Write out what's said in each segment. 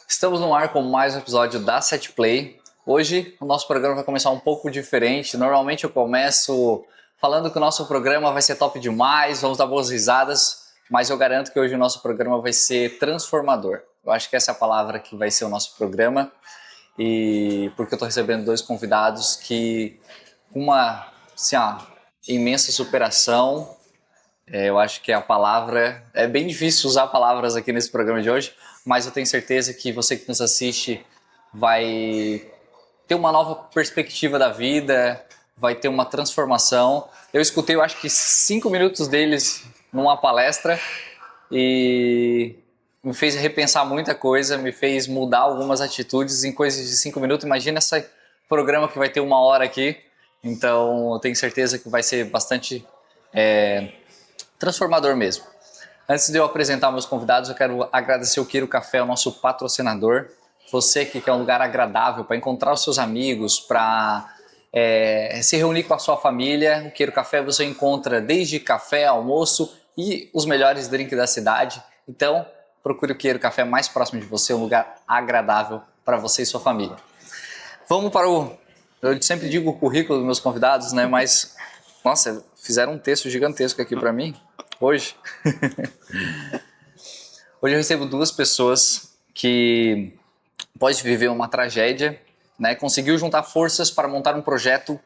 Estamos no ar com mais um episódio da Set Play. Hoje o nosso programa vai começar um pouco diferente. Normalmente eu começo falando que o nosso programa vai ser top demais, vamos dar boas risadas, mas eu garanto que hoje o nosso programa vai ser transformador. Eu acho que essa é a palavra que vai ser o nosso programa, e porque eu estou recebendo dois convidados que com uma imensa superação. Eu acho que a palavra... É bem difícil usar palavras aqui nesse programa de hoje, mas eu tenho certeza que você que nos assiste vai ter uma nova perspectiva da vida, vai ter uma transformação. Eu escutei, eu acho que 5 minutos deles numa palestra e me fez repensar muita coisa, me fez mudar algumas atitudes em coisas de 5 minutos. Imagina esse programa que vai ter 1 hora aqui. Então eu tenho certeza que vai ser bastante transformador mesmo. Antes de eu apresentar meus convidados, eu quero agradecer o Queiro Café, o nosso patrocinador. Você que quer um lugar agradável para encontrar os seus amigos, para se reunir com a sua família, o Queiro Café você encontra desde café, almoço e os melhores drinks da cidade. Então, procure o Queiro Café mais próximo de você, um lugar agradável para você e sua família. Vamos para o... Eu sempre digo o currículo dos meus convidados, né? Mas, nossa, fizeram um texto gigantesco aqui para mim hoje. Hoje eu recebo duas pessoas que podem viver uma tragédia, né? Conseguiu juntar forças para montar um projeto,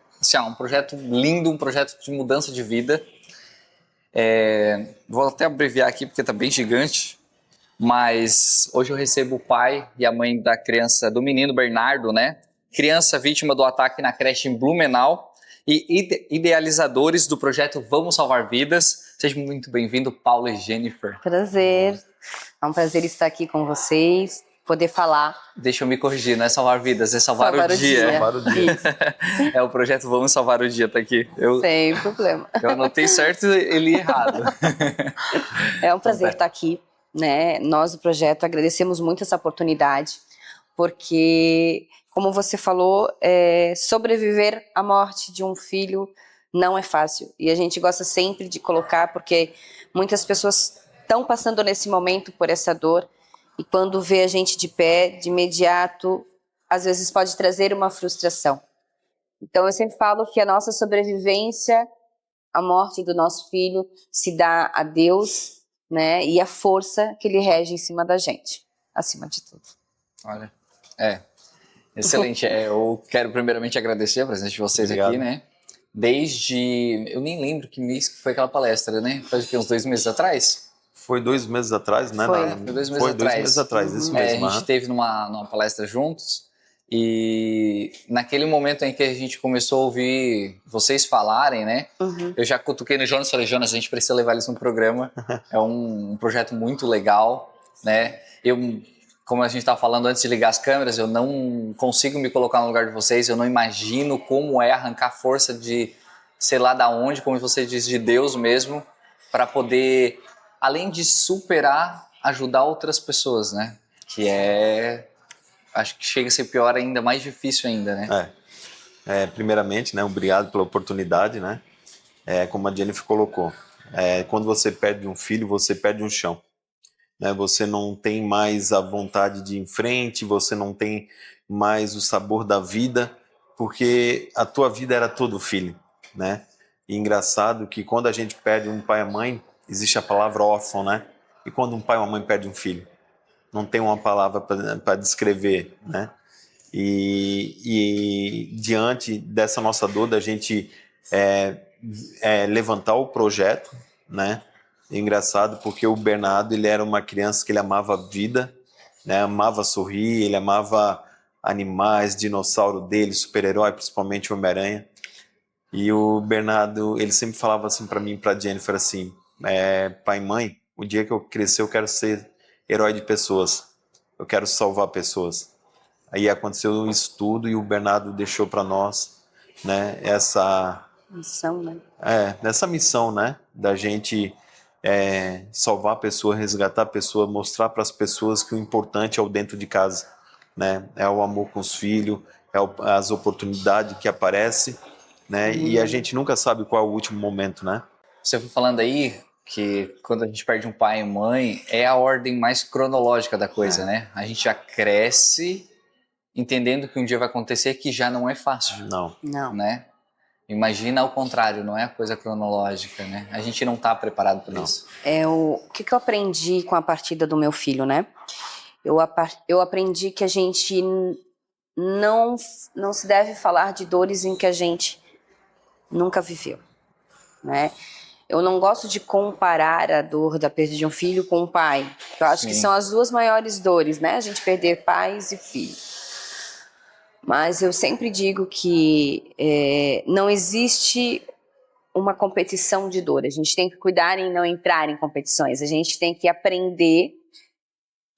um projeto lindo, um projeto de mudança de vida. Vou até abreviar aqui porque está bem gigante, mas hoje eu recebo o pai e a mãe da criança, do menino Bernardo, né? Criança vítima do ataque na creche em Blumenau e idealizadores do projeto Vamos Salvar Vidas. Seja muito bem-vindo, Paulo e Jennifer. Prazer, é um prazer estar aqui com vocês, poder falar. Deixa eu me corrigir, não é salvar vidas, é salvar o dia. Salvar o dia. É o projeto Vamos Salvar o Dia, tá aqui. Sem problema. Eu anotei certo e ele errado. É um prazer estar aqui, né? Nós do projeto agradecemos muito essa oportunidade, porque, como você falou, sobreviver à morte de um filho não é fácil. E a gente gosta sempre de colocar, porque muitas pessoas estão passando nesse momento por essa dor, e quando vê a gente de pé, de imediato, às vezes pode trazer uma frustração. Então eu sempre falo que a nossa sobrevivência à morte do nosso filho se dá a Deus, né, e a força que Ele rege em cima da gente, acima de tudo. Olha, excelente. Eu quero primeiramente agradecer a presença de vocês. Obrigado. Aqui, né? Desde... Eu nem lembro que mês que foi aquela palestra, né? Faz o quê? Uns 2 meses atrás? Foi 2 meses atrás, né? Foi 2 meses atrás. Isso mesmo. A gente esteve numa palestra juntos e naquele momento em que a gente começou a ouvir vocês falarem, né? Eu já cutuquei no Jonas e falei, Jonas, a gente precisa levar eles no programa. É um projeto muito legal, né? Como a gente estava falando antes de ligar as câmeras, eu não consigo me colocar no lugar de vocês, eu não imagino como é arrancar força de, sei lá da onde, como você diz, de Deus mesmo, para poder, além de superar, ajudar outras pessoas, né? Que acho que chega a ser pior ainda, mais difícil ainda, né? Primeiramente, né, obrigado pela oportunidade, né? Como a Jennifer colocou, quando você perde um filho, você perde um chão. Você não tem mais a vontade de ir em frente, você não tem mais o sabor da vida, porque a tua vida era todo filho, né? E engraçado que quando a gente perde um pai e mãe, existe a palavra órfão, né? E quando um pai ou uma mãe perde um filho, não tem uma palavra para descrever, né? E diante dessa nossa dor, da gente levantar o projeto, né? É engraçado porque o Bernardo, ele era uma criança que ele amava a vida, né? Amava sorrir, ele amava animais, dinossauro dele, super-herói, principalmente o Homem-Aranha. E o Bernardo, ele sempre falava assim para mim e para Jennifer assim, pai e mãe, o dia que eu crescer eu quero ser herói de pessoas, eu quero salvar pessoas. Aí aconteceu isso tudo e o Bernardo deixou para nós, né, essa missão, né? Nessa missão, né, da gente salvar a pessoa, resgatar a pessoa, mostrar para as pessoas que o importante é o dentro de casa, né? É o amor com os filhos, as oportunidades que aparecem, né? E a gente nunca sabe qual é o último momento, né? Você foi falando aí que quando a gente perde um pai e mãe, é a ordem mais cronológica da coisa, né? A gente já cresce entendendo que um dia vai acontecer que já não é fácil, Não. né? Imagina ao contrário, não é a coisa cronológica, né? A gente não está preparado para isso. O que eu aprendi com a partida do meu filho, né? Eu aprendi que a gente não se deve falar de dores em que a gente nunca viveu, né? Eu não gosto de comparar a dor da perda de um filho com um pai, que eu acho que são as duas maiores dores, né? A gente perder pais e filhos. Mas eu sempre digo que não existe uma competição de dor. A gente tem que cuidar em não entrar em competições. A gente tem que aprender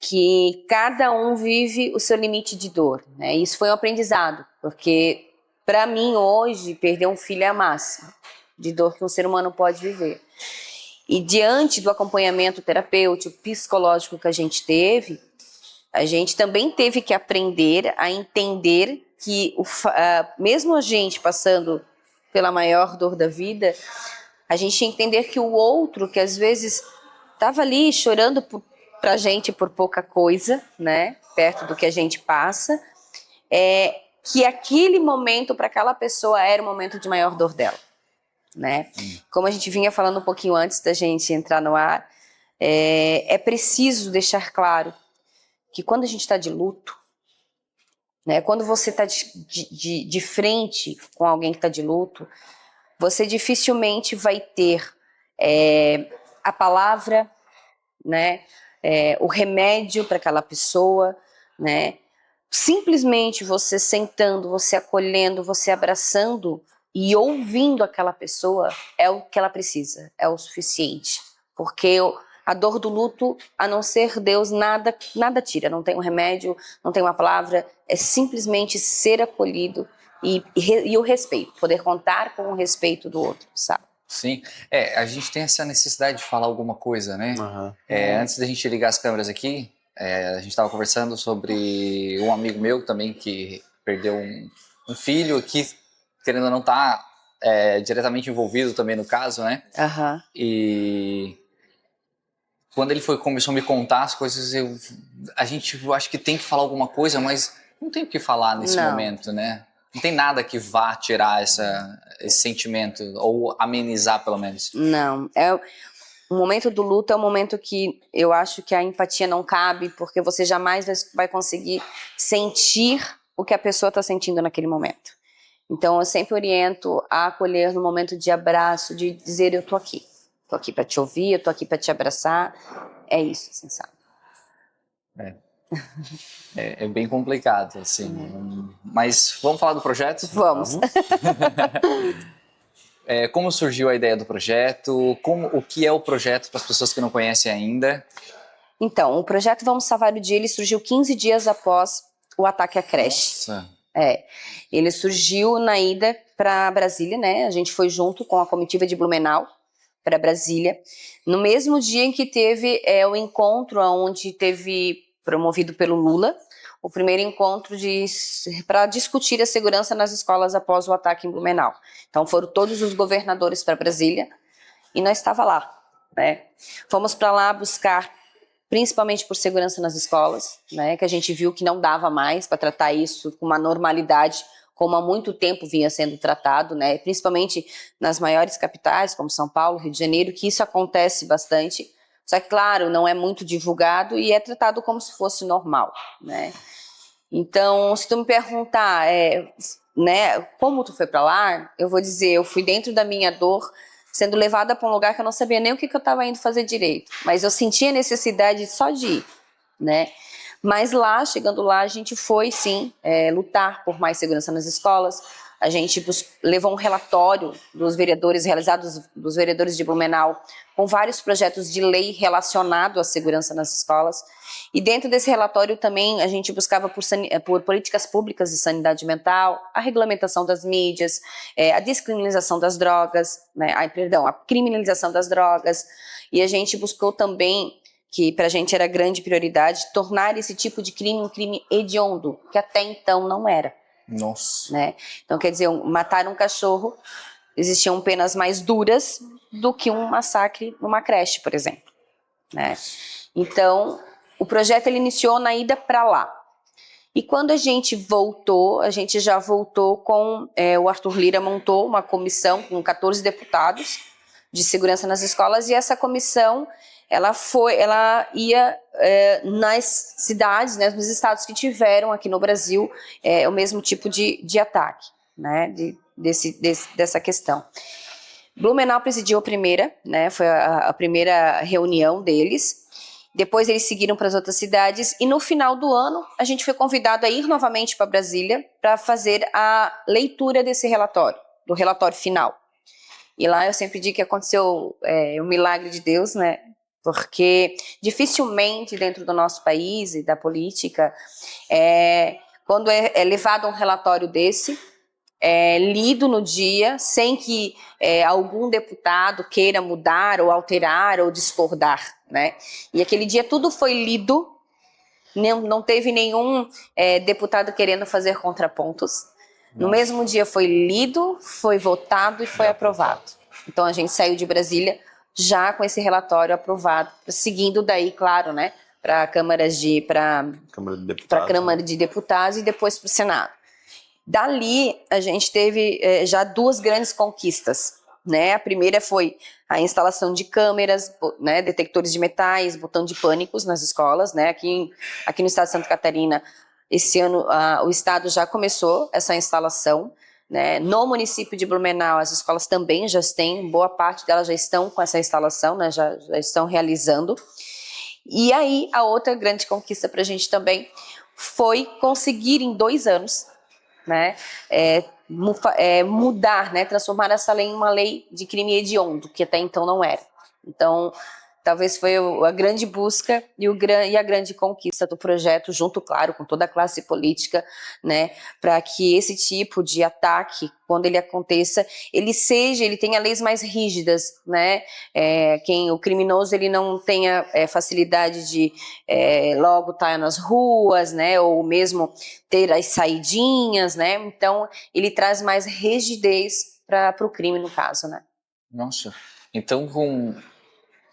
que cada um vive o seu limite de dor, né? Isso foi um aprendizado, porque para mim hoje perder um filho é a máxima de dor que um ser humano pode viver. E diante do acompanhamento terapêutico, psicológico que a gente teve, a gente também teve que aprender a entender que mesmo a gente passando pela maior dor da vida, a gente tinha que entender que o outro, que às vezes estava ali chorando pra gente por pouca coisa, né, perto do que a gente passa, que aquele momento para aquela pessoa era o momento de maior dor dela, né? Como a gente vinha falando um pouquinho antes da gente entrar no ar, é preciso deixar claro que quando a gente está de luto, né, quando você está de frente com alguém que está de luto, você dificilmente vai ter a palavra, né, o remédio para aquela pessoa, né? Simplesmente você sentando, você acolhendo, você abraçando e ouvindo aquela pessoa é o que ela precisa, é o suficiente. Porque a dor do luto, a não ser Deus, nada tira, não tem um remédio, não tem uma palavra, é simplesmente ser acolhido e o respeito, poder contar com o respeito do outro, sabe? Sim, a gente tem essa necessidade de falar alguma coisa, né? Uhum. Antes da gente ligar as câmeras aqui, a gente estava conversando sobre um amigo meu também que perdeu um filho que, querendo ou não, tá diretamente envolvido também no caso, né? Uhum. E quando ele começou a me contar as coisas, eu acho que tem que falar alguma coisa, mas não tem o que falar nesse momento, né? Não tem nada que vá tirar esse sentimento, ou amenizar pelo menos. Não, o momento do luto é um momento que eu acho que a empatia não cabe, porque você jamais vai conseguir sentir o que a pessoa está sentindo naquele momento. Então eu sempre oriento a acolher no momento de abraço, de dizer eu tô aqui para te ouvir, eu tô aqui para te abraçar, é isso, assim, sabe? É bem complicado, assim. Mas vamos falar do projeto? Vamos. Como surgiu a ideia do projeto? O que é o projeto para as pessoas que não conhecem ainda? Então, o projeto Vamos Salvar o Dia, ele surgiu 15 dias após o ataque à creche. Nossa. Ele surgiu na ida para Brasília, né? A gente foi junto com a comitiva de Blumenau para Brasília, no mesmo dia em que teve o encontro onde teve, promovido pelo Lula, o primeiro encontro para discutir a segurança nas escolas após o ataque em Blumenau. Então foram todos os governadores para Brasília e nós estava lá, né? Fomos para lá buscar, principalmente por segurança nas escolas, né? Que a gente viu que não dava mais para tratar isso com uma normalidade como há muito tempo vinha sendo tratado, né? Principalmente nas maiores capitais, como São Paulo, Rio de Janeiro, que isso acontece bastante. Só que, claro, não é muito divulgado e é tratado como se fosse normal, né? Então, se tu me perguntar, né, como tu foi para lá, eu vou dizer, eu fui dentro da minha dor, sendo levada para um lugar que eu não sabia nem o que eu estava indo fazer direito, mas eu sentia necessidade só de ir, né? Mas lá, chegando lá, a gente foi, sim, lutar por mais segurança nas escolas. A gente levou um relatório dos vereadores, dos vereadores de Blumenau, com vários projetos de lei relacionados à segurança nas escolas. E dentro desse relatório também a gente buscava por políticas públicas de sanidade mental, a regulamentação das mídias, a descriminalização das drogas, né? A criminalização das drogas. E a gente buscou também que para a gente era grande prioridade, tornar esse tipo de crime um crime hediondo, que até então não era. Nossa. Né? Então, quer dizer, matar um cachorro, existiam penas mais duras do que um massacre numa creche, por exemplo. Né? Então, o projeto ele iniciou na ida para lá. E quando a gente voltou, a gente já voltou com... o Arthur Lira montou uma comissão com 14 deputados de segurança nas escolas, e essa comissão ela ia nas cidades, né, nos estados que tiveram aqui no Brasil o mesmo tipo de ataque, né, dessa questão. Blumenau presidiu a primeira, né, foi a primeira reunião deles. Depois eles seguiram para as outras cidades e no final do ano a gente foi convidado a ir novamente para Brasília para fazer a leitura desse relatório, do relatório final. E lá eu sempre digo que aconteceu um milagre de Deus, né? Porque dificilmente dentro do nosso país e da política, quando é levado um relatório desse, lido no dia, sem que algum deputado queira mudar ou alterar ou discordar, né? E aquele dia tudo foi lido, não teve nenhum deputado querendo fazer contrapontos. No mesmo dia foi lido, foi votado e foi aprovado. Então a gente saiu de Brasília já com esse relatório aprovado, seguindo daí, claro, né, para a Câmara de Deputados e depois para o Senado. Dali a gente teve já duas grandes conquistas, né? A primeira foi a instalação de câmeras, né, detectores de metais, botão de pânicos nas escolas, né? Aqui no estado de Santa Catarina, esse ano o estado já começou essa instalação, né? No município de Blumenau, as escolas também já têm, boa parte delas já estão com essa instalação, né? Já estão realizando. E aí, a outra grande conquista para a gente também foi conseguir em 2 anos, né? Mudar, né? Transformar essa lei em uma lei de crime hediondo, que até então não era. Então, talvez foi a grande busca e a grande conquista do projeto, junto, claro, com toda a classe política, né, para que esse tipo de ataque, quando ele aconteça, ele tenha leis mais rígidas, né, o criminoso ele não tenha facilidade de logo estar nas ruas, né, ou mesmo ter as saidinhas, né, então ele traz mais rigidez para o crime no caso, né. Nossa, então com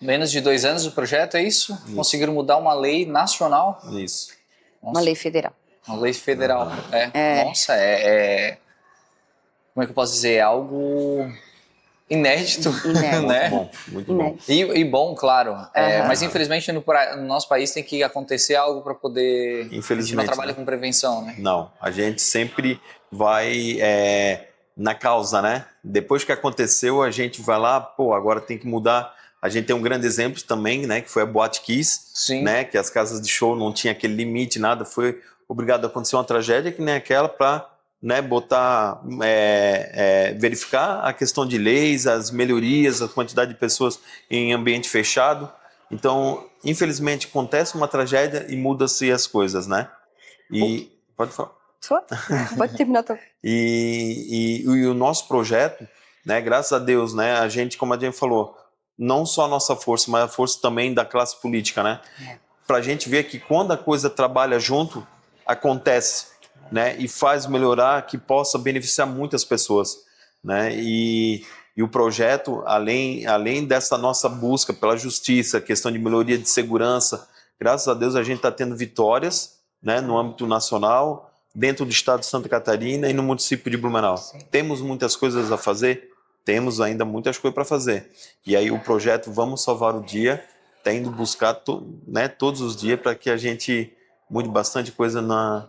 menos de 2 anos do projeto, é isso? Conseguiram mudar uma lei nacional? Isso. Uma lei federal. Uma lei federal. Nossa, como é que eu posso dizer? É algo inédito, né? Muito bom. E bom, claro. Mas infelizmente no nosso país tem que acontecer algo para poder... Infelizmente, a gente não trabalha com prevenção, né? Não, a gente sempre vai na causa, né? Depois que aconteceu, a gente vai lá, agora tem que mudar. A gente tem um grande exemplo também, né, que foi a Boate Kiss, né, que as casas de show não tinham aquele limite, nada, foi obrigado a acontecer uma tragédia que nem aquela para, né, verificar a questão de leis, as melhorias, a quantidade de pessoas em ambiente fechado. Então, infelizmente, acontece uma tragédia e muda-se as coisas, né? E pode falar. Pode terminar. E o nosso projeto, né, graças a Deus, né, a gente, como a gente falou, não só a nossa força, mas a força também da classe política, né? Para a gente ver que quando a coisa trabalha junto, acontece, né? E faz melhorar, que possa beneficiar muitas pessoas, né? E o projeto, além dessa nossa busca pela justiça, questão de melhoria de segurança, graças a Deus a gente está tendo vitórias, né? No âmbito nacional, dentro do estado de Santa Catarina e no município de Blumenau. Sim. Temos muitas coisas a fazer. Temos ainda muitas coisas para fazer. E aí o projeto Vamos Salvar o Dia está indo buscar todos os dias para que a gente mude bastante coisa no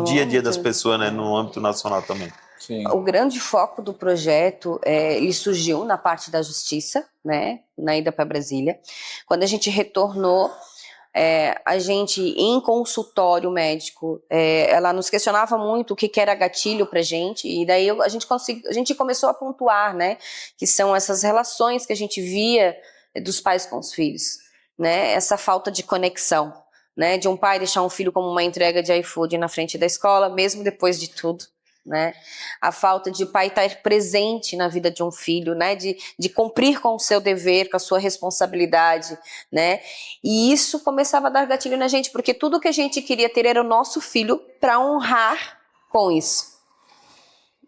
dia a dia das pessoas, né, no âmbito nacional também. Sim. O grande foco do projeto, ele surgiu na parte da justiça, né, na ida para Brasília. Quando a gente retornou, a gente em consultório médico, ela nos questionava muito o que era gatilho pra gente, e daí a gente começou a pontuar, né, que são essas relações que a gente via dos pais com os filhos, né, essa falta de conexão, né, de um pai deixar um filho como uma entrega de iFood na frente da escola, mesmo depois de tudo, né? A falta de pai estar presente na vida de um filho, né? De cumprir com o seu dever, com a sua responsabilidade, né? E isso começava a dar gatilho na gente, porque tudo que a gente queria ter era o nosso filho para honrar com isso.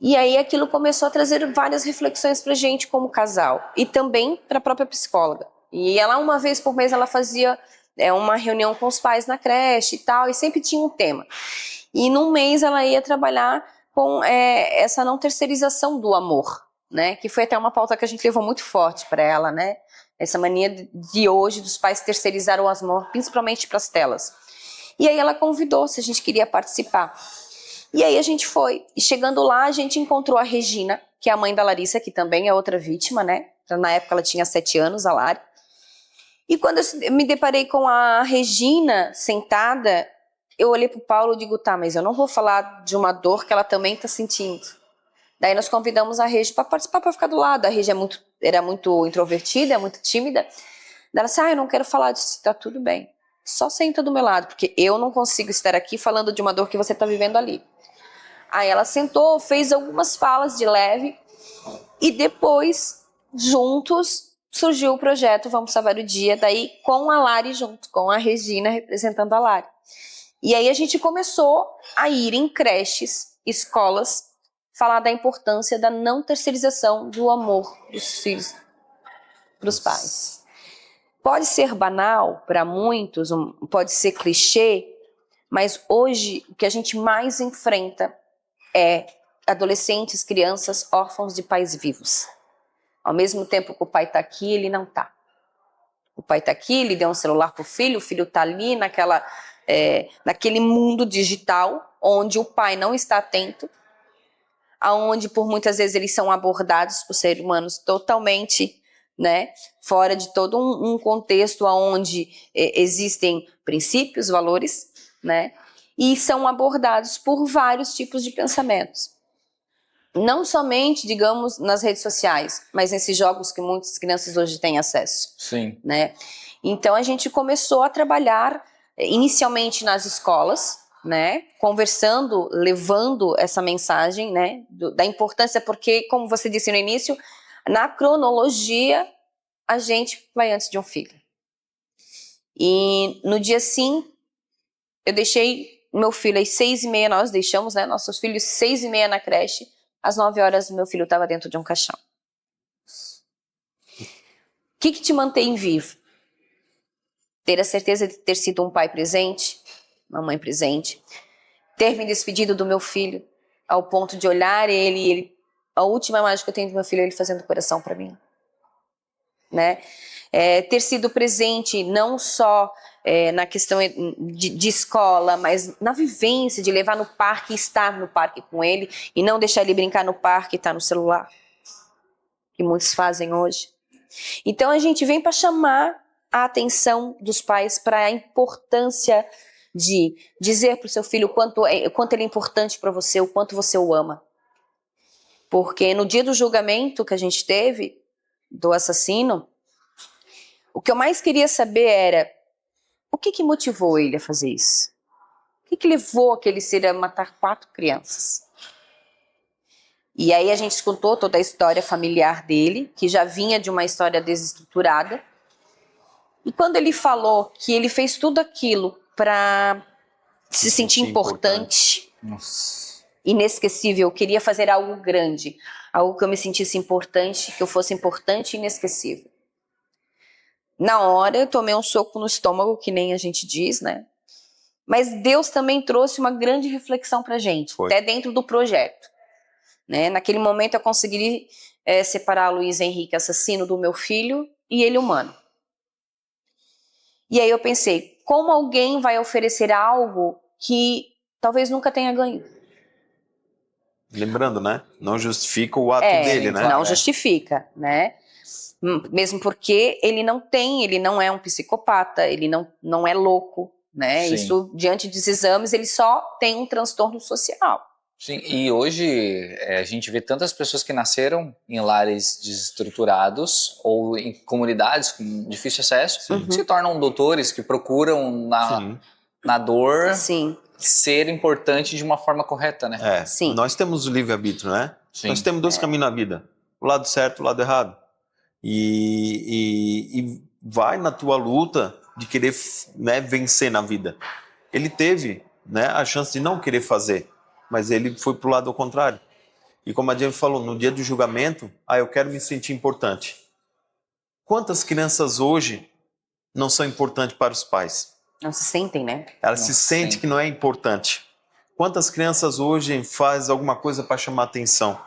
E aí aquilo começou a trazer várias reflexões pra gente como casal e também para a própria psicóloga. E ela, uma vez por mês, ela fazia uma reunião com os pais na creche e tal, e sempre tinha um tema. E num mês ela ia trabalhar com essa não terceirização do amor, né? Que foi até uma pauta que a gente levou muito forte para ela, né? Essa mania de hoje dos pais terceirizar o amor, principalmente para as telas. E aí ela convidou se a gente queria participar. E aí a gente foi. E chegando lá, a gente encontrou a Regina, que é a mãe da Larissa, que também é outra vítima, né? Na época ela tinha 7 anos, a Lari. E quando eu me deparei com a Regina sentada, eu olhei pro Paulo e digo, tá, mas eu não vou falar de uma dor que ela também tá sentindo. Daí nós convidamos a Regi para participar, para ficar do lado. A Regi era muito introvertida, é muito tímida. Daí ela disse, eu não quero falar disso, tá tudo bem. Só senta do meu lado, porque eu não consigo estar aqui falando de uma dor que você tá vivendo ali. Aí ela sentou, fez algumas falas de leve e depois, juntos, surgiu o projeto Vamos Salvar o Dia, daí com a Lari junto, com a Regina representando a Lari. E aí a gente começou a ir em creches, escolas, falar da importância da não terceirização do amor dos filhos para os pais. Pode ser banal para muitos, pode ser clichê, mas hoje o que a gente mais enfrenta é adolescentes, crianças órfãos de pais vivos. Ao mesmo tempo que o pai está aqui, ele não está. O pai está aqui, ele deu um celular para o filho está ali naquele mundo digital, onde o pai não está atento, aonde por muitas vezes eles são abordados por seres humanos totalmente, né, fora de todo um contexto onde existem princípios, valores, né, e são abordados por vários tipos de pensamentos. Não somente, digamos, nas redes sociais, mas nesses jogos que muitas crianças hoje têm acesso. Sim. Né? Então a gente começou a trabalhar inicialmente nas escolas, né? Conversando, levando essa mensagem, né? Da importância, porque, como você disse no início, na cronologia a gente vai antes de um filho. E no dia sim, eu deixei meu filho às 6h30, nós deixamos, né, nossos filhos 6h30 na creche, às 9h meu filho estava dentro de um caixão. O que te mantém vivo? Ter a certeza de ter sido um pai presente, uma mãe presente, ter me despedido do meu filho, ao ponto de olhar ele a última imagem que eu tenho do meu filho é ele fazendo coração para mim. Né? Ter sido presente não só na questão de escola, mas na vivência de levar no parque e estar no parque com ele e não deixar ele brincar no parque e estar no celular, que muitos fazem hoje. Então a gente vem para chamar a atenção dos pais para a importância de dizer para o seu filho o quanto ele é importante para você, o quanto você o ama. Porque no dia do julgamento que a gente teve do assassino, o que eu mais queria saber era o que motivou ele a fazer isso? O que levou aquele ser a matar 4 crianças? E aí a gente escutou toda a história familiar dele, que já vinha de uma história desestruturada. E quando ele falou que ele fez tudo aquilo para se sentir importante, inesquecível, eu queria fazer algo grande, algo que eu me sentisse importante, que eu fosse importante e inesquecível. Na hora eu tomei um soco no estômago, que nem a gente diz, né? Mas Deus também trouxe uma grande reflexão pra gente, até dentro do projeto. Né? Naquele momento eu consegui separar Luiz Henrique, assassino, do meu filho, e ele humano. E aí eu pensei, como alguém vai oferecer algo que talvez nunca tenha ganho? Lembrando, né? Não justifica o ato dele, né? Não justifica, né? Mesmo porque ele não é um psicopata, ele não é louco, né? Sim. Isso, diante dos exames, ele só tem um transtorno social. Sim, e hoje a gente vê tantas pessoas que nasceram em lares desestruturados ou em comunidades com difícil acesso, que se tornam doutores, que procuram na dor, Sim. ser importante de uma forma correta, né? Sim. Nós temos o livre-arbítrio, né? Sim. Nós temos dois caminhos na vida. O lado certo e o lado errado. E vai na tua luta de querer, né, vencer na vida. Ele teve, né, a chance de não querer fazer, mas ele foi pro lado ao contrário. E como a Jennifer falou, no dia do julgamento, eu quero me sentir importante. Quantas crianças hoje não são importantes para os pais? Não se sentem, né? Elas Não se sentem que não é importante. Quantas crianças hoje fazem alguma coisa para chamar atenção?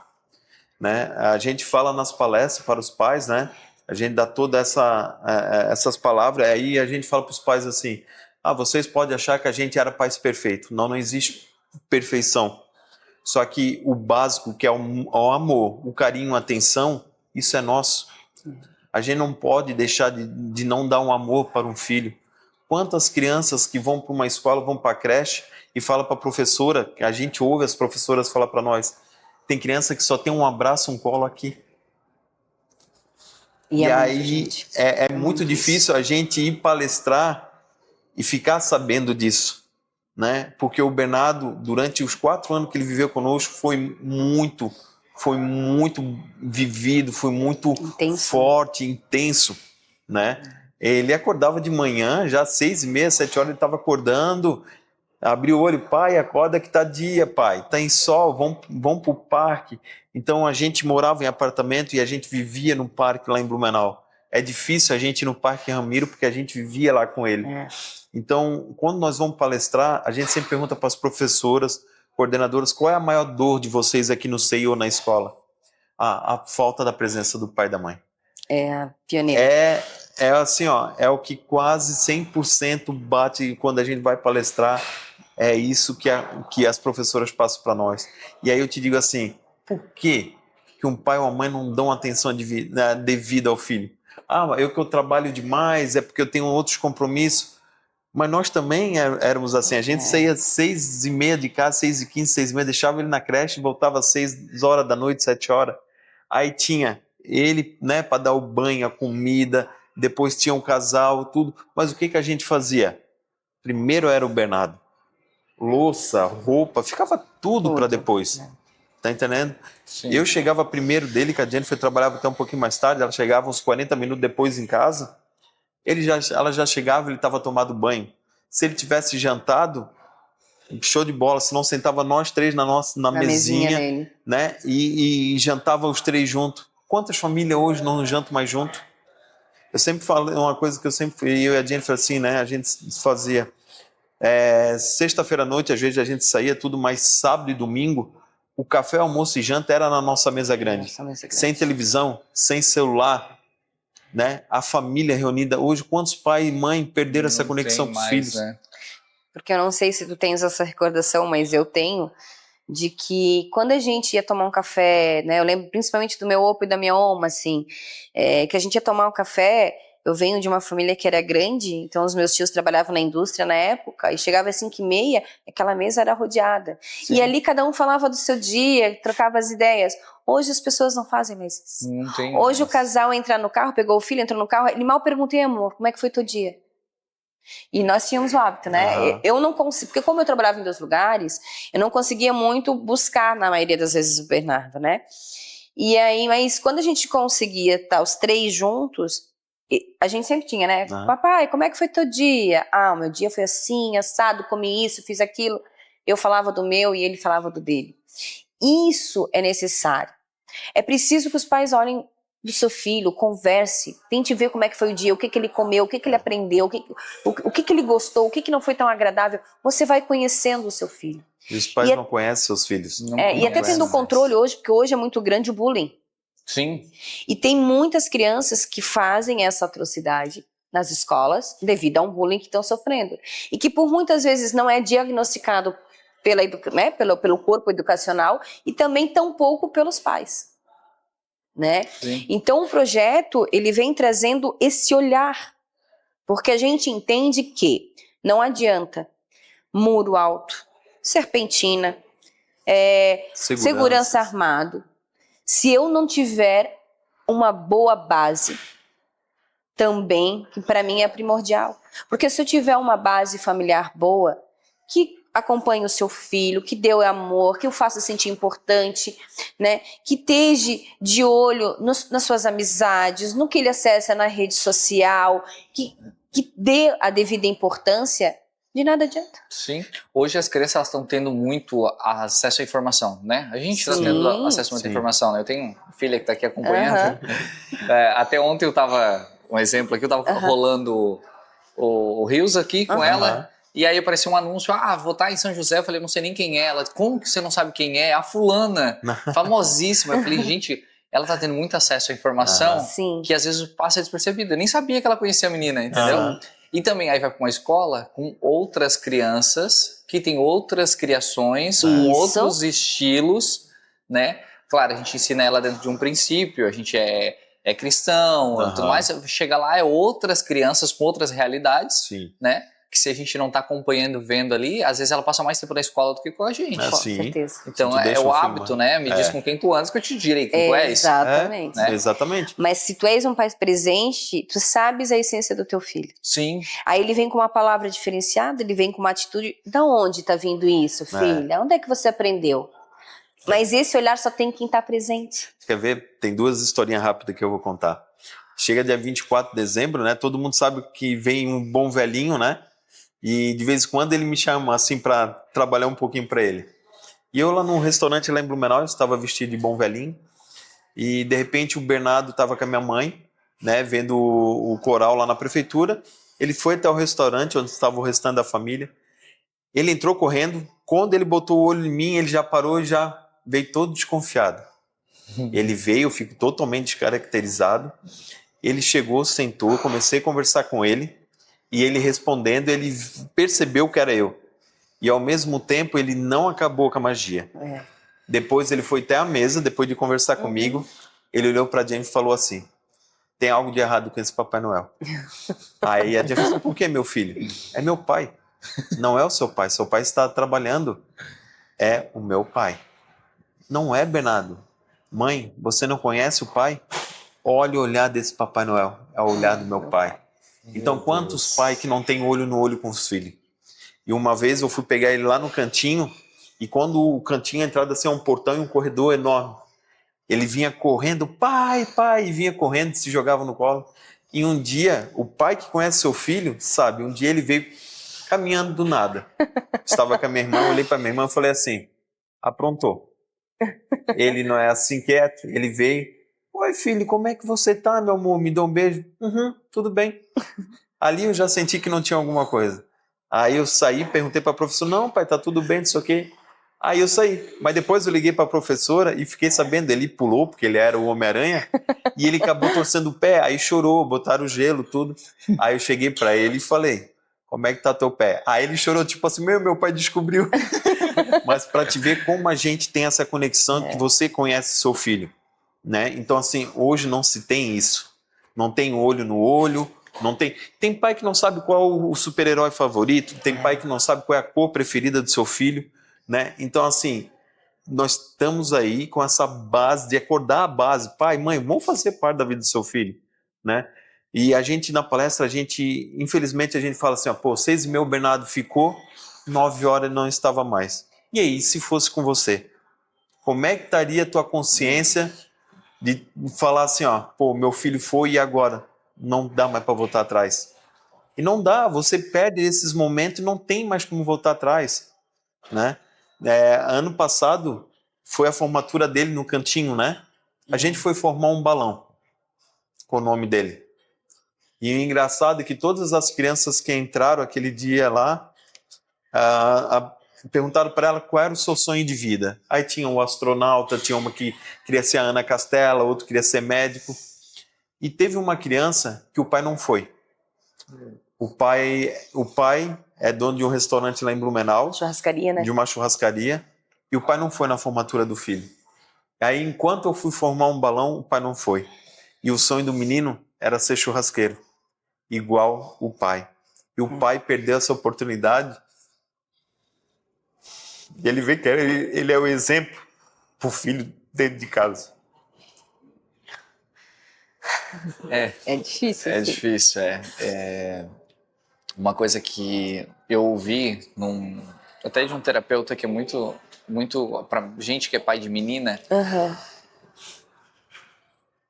Né? A gente fala nas palestras para os pais, né? A gente dá todas essas palavras, aí a gente fala para os pais assim, vocês podem achar que a gente era pais perfeitos. Não, não existe perfeição. Só que o básico, que é o amor, o carinho, a atenção, isso é nosso. A gente não pode deixar de não dar um amor para um filho. Quantas crianças que vão para uma escola, vão para a creche e falam para a professora, que a gente ouve as professoras falar para nós, tem criança que só tem um abraço, um colo aqui. E aí é muito difícil a gente ir palestrar e ficar sabendo disso, né? Porque o Bernardo, durante os 4 anos que ele viveu conosco, foi muito vivido, foi muito Intenso. forte, intenso, né? Ele acordava de manhã, já às 6h30, 7 horas ele estava acordando, abriu o olho, pai, acorda que tá dia, pai, tá em sol, vamos pro parque. Então a gente morava em apartamento e a gente vivia no parque lá em Blumenau. É difícil a gente ir no Parque Ramiro porque a gente vivia lá com ele. Então, quando nós vamos palestrar, a gente sempre pergunta para as professoras, coordenadoras, qual é a maior dor de vocês aqui no CEI ou na escola? A falta da presença do pai e da mãe. É pioneiro. É assim, é o que quase 100% bate quando a gente vai palestrar. É isso que as professoras passam para nós. E aí eu te digo assim, por que um pai ou uma mãe não dão atenção devida ao filho? Eu trabalho demais, é porque eu tenho outros compromissos. Mas nós também éramos assim, a gente saía às 6h30 de casa, 6h15, 6h30, deixava ele na creche, voltava às 6 horas da noite, 7 horas. Aí tinha ele, né, para dar o banho, a comida, depois tinha um casal, tudo. Mas o que a gente fazia? Primeiro era o Bernardo. Louça, roupa, ficava tudo para depois. Tá entendendo? Sim. Eu chegava primeiro dele, que a Jennifer trabalhava até um pouquinho mais tarde, ela chegava uns 40 minutos depois em casa, ela já chegava, ele estava tomado banho. Se ele tivesse jantado, show de bola, se não sentava nós três na mesinha dele, né? E jantava os três juntos. Quantas famílias hoje não jantam mais junto? Eu sempre falo uma coisa que eu e a Jennifer assim, né? A gente fazia sexta-feira à noite, às vezes a gente saía tudo, mas sábado e domingo, o café, almoço e janta era na nossa mesa grande. Sem televisão, sem celular, né? A família reunida. Hoje, quantos pai e mãe perderam essa conexão com os filhos? Porque eu não sei se tu tens essa recordação, mas eu tenho, de que quando a gente ia tomar um café, né? Eu lembro principalmente do meu opa e da minha oma, assim, que a gente ia tomar um café. Eu venho de uma família que era grande, então os meus tios trabalhavam na indústria na época, e chegava às 5h30, aquela mesa era rodeada. Sim. E ali cada um falava do seu dia, trocava as ideias. Hoje as pessoas não fazem mais isso. Hoje o casal entra no carro, pegou o filho, entrou no carro, ele mal pergunta, amor, como é que foi teu dia? E nós tínhamos o hábito, né? Eu não consigo, porque como eu trabalhava em 2 lugares, eu não conseguia muito buscar, na maioria das vezes, o Bernardo, né? E aí, mas quando a gente conseguia estar os 3 juntos, a gente sempre tinha, né? Papai, como é que foi teu dia? O meu dia foi assim, assado, comi isso, fiz aquilo. Eu falava do meu e ele falava do dele. Isso é necessário. É preciso que os pais olhem do seu filho, converse, tente ver como é que foi o dia, o que ele comeu, o que ele aprendeu, o que ele gostou, o que não foi tão agradável. Você vai conhecendo o seu filho. E os pais não conhecem seus filhos. E até tendo controle hoje, porque hoje é muito grande o bullying. Sim. E tem muitas crianças que fazem essa atrocidade nas escolas devido a um bullying que estão sofrendo. E que por muitas vezes não é diagnosticado pelo corpo educacional e também tampouco pelos pais. Né? Então o projeto ele vem trazendo esse olhar, porque a gente entende que não adianta muro alto, serpentina, segurança armado, se eu não tiver uma boa base também, que para mim é primordial. Porque se eu tiver uma base familiar boa, que acompanhe o seu filho, que dê o amor, que o faça sentir importante, né? Que esteja de olho nas suas amizades, no que ele acessa na rede social, que dê a devida importância, de nada adianta. Sim. Hoje as crianças estão tendo muito acesso à informação, né? A gente está tendo acesso a muita informação, né? Eu tenho uma filha que está aqui acompanhando. Até ontem eu estava, um exemplo aqui, eu estava rolando o Reels aqui com ela. E aí apareceu um anúncio, vou estar em São José. Eu falei, não sei nem quem é. Ela, como que você não sabe quem é? A fulana, famosíssima. Eu falei, gente, ela tá tendo muito acesso à informação que às vezes passa despercebida. Eu nem sabia que ela conhecia a menina, entendeu? E também aí vai para uma escola com outras crianças que têm outras criações, com outros estilos, né? Claro, a gente ensina ela dentro de um princípio, a gente é cristão, tudo mais. Chega lá, é outras crianças com outras realidades, né? Que se a gente não está acompanhando, vendo ali, às vezes ela passa mais tempo na escola do que com a gente. Com certeza. Então é o hábito, né? Me diz com quem tu andas que eu te direi quem tu és. Exatamente. Né? Exatamente. Mas se tu és um pai presente, tu sabes a essência do teu filho. Sim. Aí ele vem com uma palavra diferenciada, ele vem com uma atitude. Da onde está vindo isso, filha? Onde é que você aprendeu? Mas esse olhar só tem quem está presente. Quer ver? Tem 2 historinhas rápidas que eu vou contar. Chega dia 24 de dezembro, né? Todo mundo sabe que vem um bom velhinho, né? E de vez em quando ele me chama assim para trabalhar um pouquinho para ele. E eu lá num restaurante lá em Blumenau, eu estava vestido de bom velhinho. E de repente o Bernardo estava com a minha mãe, né? Vendo o coral lá na prefeitura. Ele foi até o restaurante onde estava o restante da família. Ele entrou correndo. Quando ele botou o olho em mim, ele já parou e já veio todo desconfiado. Ele veio, eu fico totalmente descaracterizado. Ele chegou, sentou, comecei a conversar com ele. E ele respondendo, ele percebeu que era eu. E ao mesmo tempo, ele não acabou com a magia. Depois ele foi até a mesa, depois de conversar comigo, ele olhou para a Jennifer e falou assim, tem algo de errado com esse Papai Noel. Aí a Jennifer falou, por que, meu filho? É meu pai. Não é o seu pai está trabalhando. É o meu pai. Não é, Bernardo. Mãe, você não conhece o pai? Olha o olhar desse Papai Noel, é o olhar do meu pai. Então, quantos pais que não têm olho no olho com os filhos? E uma vez eu fui pegar ele lá no cantinho, e quando o cantinho, a entrada assim, é um portão e um corredor enorme. Ele vinha correndo, pai, e vinha correndo, se jogava no colo. E um dia, o pai que conhece seu filho, sabe, um dia ele veio caminhando do nada. Estava com a minha irmã, eu olhei para minha irmã e falei assim, aprontou. Ele não é assim quieto, ele veio, oi filho, como é que você tá, meu amor? Me dá um beijo? Tudo bem. Ali eu já senti que não tinha alguma coisa. Aí eu saí, perguntei para a professora, não pai, tá tudo bem, não sei o quê. Aí eu saí, mas depois eu liguei para a professora e fiquei sabendo, ele pulou, porque ele era o Homem-Aranha, e ele acabou torcendo o pé, aí chorou, botaram gelo, tudo. Aí eu cheguei para ele e falei, como é que tá teu pé? Aí ele chorou, tipo assim, meu pai descobriu. Mas para te ver como a gente tem essa conexão que você conhece seu filho, né? Então assim, hoje não se tem isso. Não tem olho no olho, não tem... Tem pai que não sabe qual o super-herói favorito, tem pai que não sabe qual é a cor preferida do seu filho, né? Então assim, nós estamos aí com essa base de acordar a base. Pai, mãe, vamos fazer parte da vida do seu filho, né? E a gente na palestra, infelizmente a gente fala assim, 6h30 o Bernardo ficou, 9h não estava mais. E aí, se fosse com você? Como é que estaria a tua consciência de falar assim, meu filho foi e agora? Não dá mais para voltar atrás. E não dá, você perde esses momentos e não tem mais como voltar atrás, né? Ano passado foi a formatura dele no cantinho, né? A gente foi formar um balão com o nome dele. E o engraçado é que todas as crianças que entraram aquele dia lá, perguntaram para ela qual era o seu sonho de vida. Aí tinha um astronauta, tinha uma que queria ser a Ana Castela, outro queria ser médico. E teve uma criança que o pai não foi. O pai é dono de um restaurante lá em Blumenau. Churrascaria, né? De uma churrascaria. E o pai não foi na formatura do filho. Aí, enquanto eu fui formar um balão, o pai não foi. E o sonho do menino era ser churrasqueiro, igual o pai. E o pai perdeu essa oportunidade. E ele vê que ele é o exemplo para o filho dentro de casa. É difícil. É assim. difícil, uma coisa que eu ouvi até de um terapeuta que é muito para gente que é pai de menina, Aham.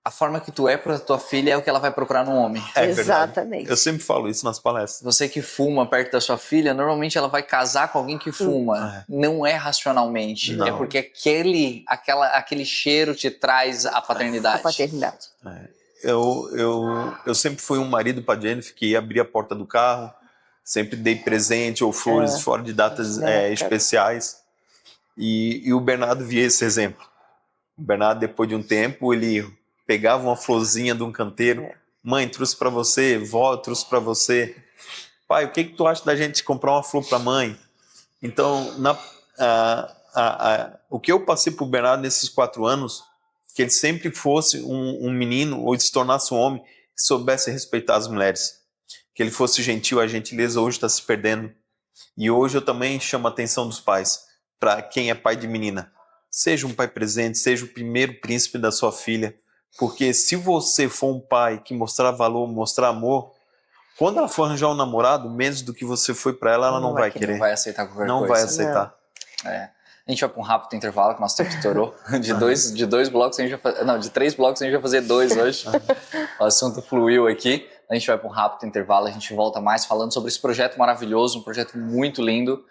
a forma que tu é para tua filha é o que ela vai procurar no homem. É verdade. Exatamente. Eu sempre falo isso nas palestras. Você que fuma perto da sua filha, normalmente ela vai casar com alguém que fuma. Não é racionalmente, Não. é porque aquele cheiro te traz a paternidade. A paternidade. Eu sempre fui um marido para Jennifer que abria a porta do carro, sempre dei presente ou flores fora de datas especiais. E o Bernardo via esse exemplo. O Bernardo, depois de um tempo, ele pegava uma florzinha de um canteiro. Mãe, trouxe para você. Vó, trouxe para você. Pai, o que tu acha da gente comprar uma flor para mãe? Então, o que eu passei pro Bernardo nesses 4 anos, que ele sempre fosse um menino, ou se tornasse um homem, que soubesse respeitar as mulheres. Que ele fosse gentil. A gentileza hoje está se perdendo. E hoje eu também chamo a atenção dos pais, para quem é pai de menina. Seja um pai presente, seja o primeiro príncipe da sua filha. Porque se você for um pai que mostrar valor, mostrar amor, quando ela for arranjar um namorado, menos do que você foi para ela, ela não vai querer. Não vai aceitar qualquer coisa. Não vai aceitar. A gente vai para um rápido intervalo, que nosso tempo estourou. De 2 blocos a gente vai fazer... Não, de 3 blocos a gente vai fazer 2 hoje. O assunto fluiu aqui. A gente vai para um rápido intervalo, a gente volta mais falando sobre esse projeto maravilhoso, um projeto muito lindo.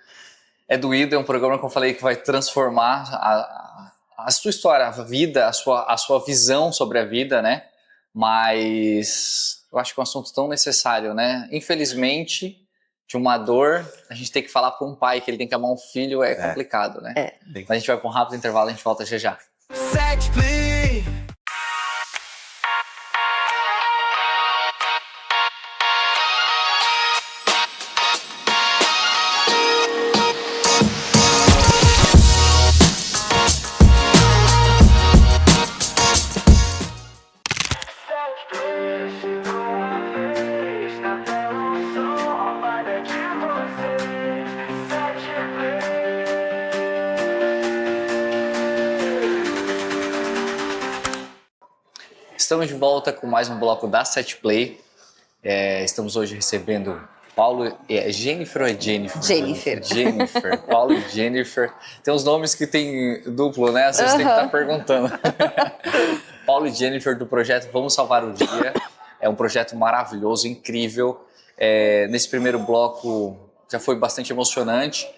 É doído, é um programa que eu falei que vai transformar a sua história, a vida, a sua visão sobre a vida, né? Mas eu acho que é um assunto tão necessário, né? Infelizmente, de uma dor, a gente tem que falar para um pai que ele tem que amar um filho, é complicado, né? Mas a gente vai para um rápido intervalo, a gente volta já já. Estamos de volta com mais um bloco da Set Play. Estamos hoje recebendo Paulo... Jennifer ou é Jennifer? Jennifer. Paulo e Jennifer. Tem uns nomes que tem duplo, né? Às vezes tem que estar perguntando. Paulo e Jennifer do projeto Vamos Salvar o Dia. É um projeto maravilhoso, incrível. Nesse primeiro bloco já foi bastante emocionante.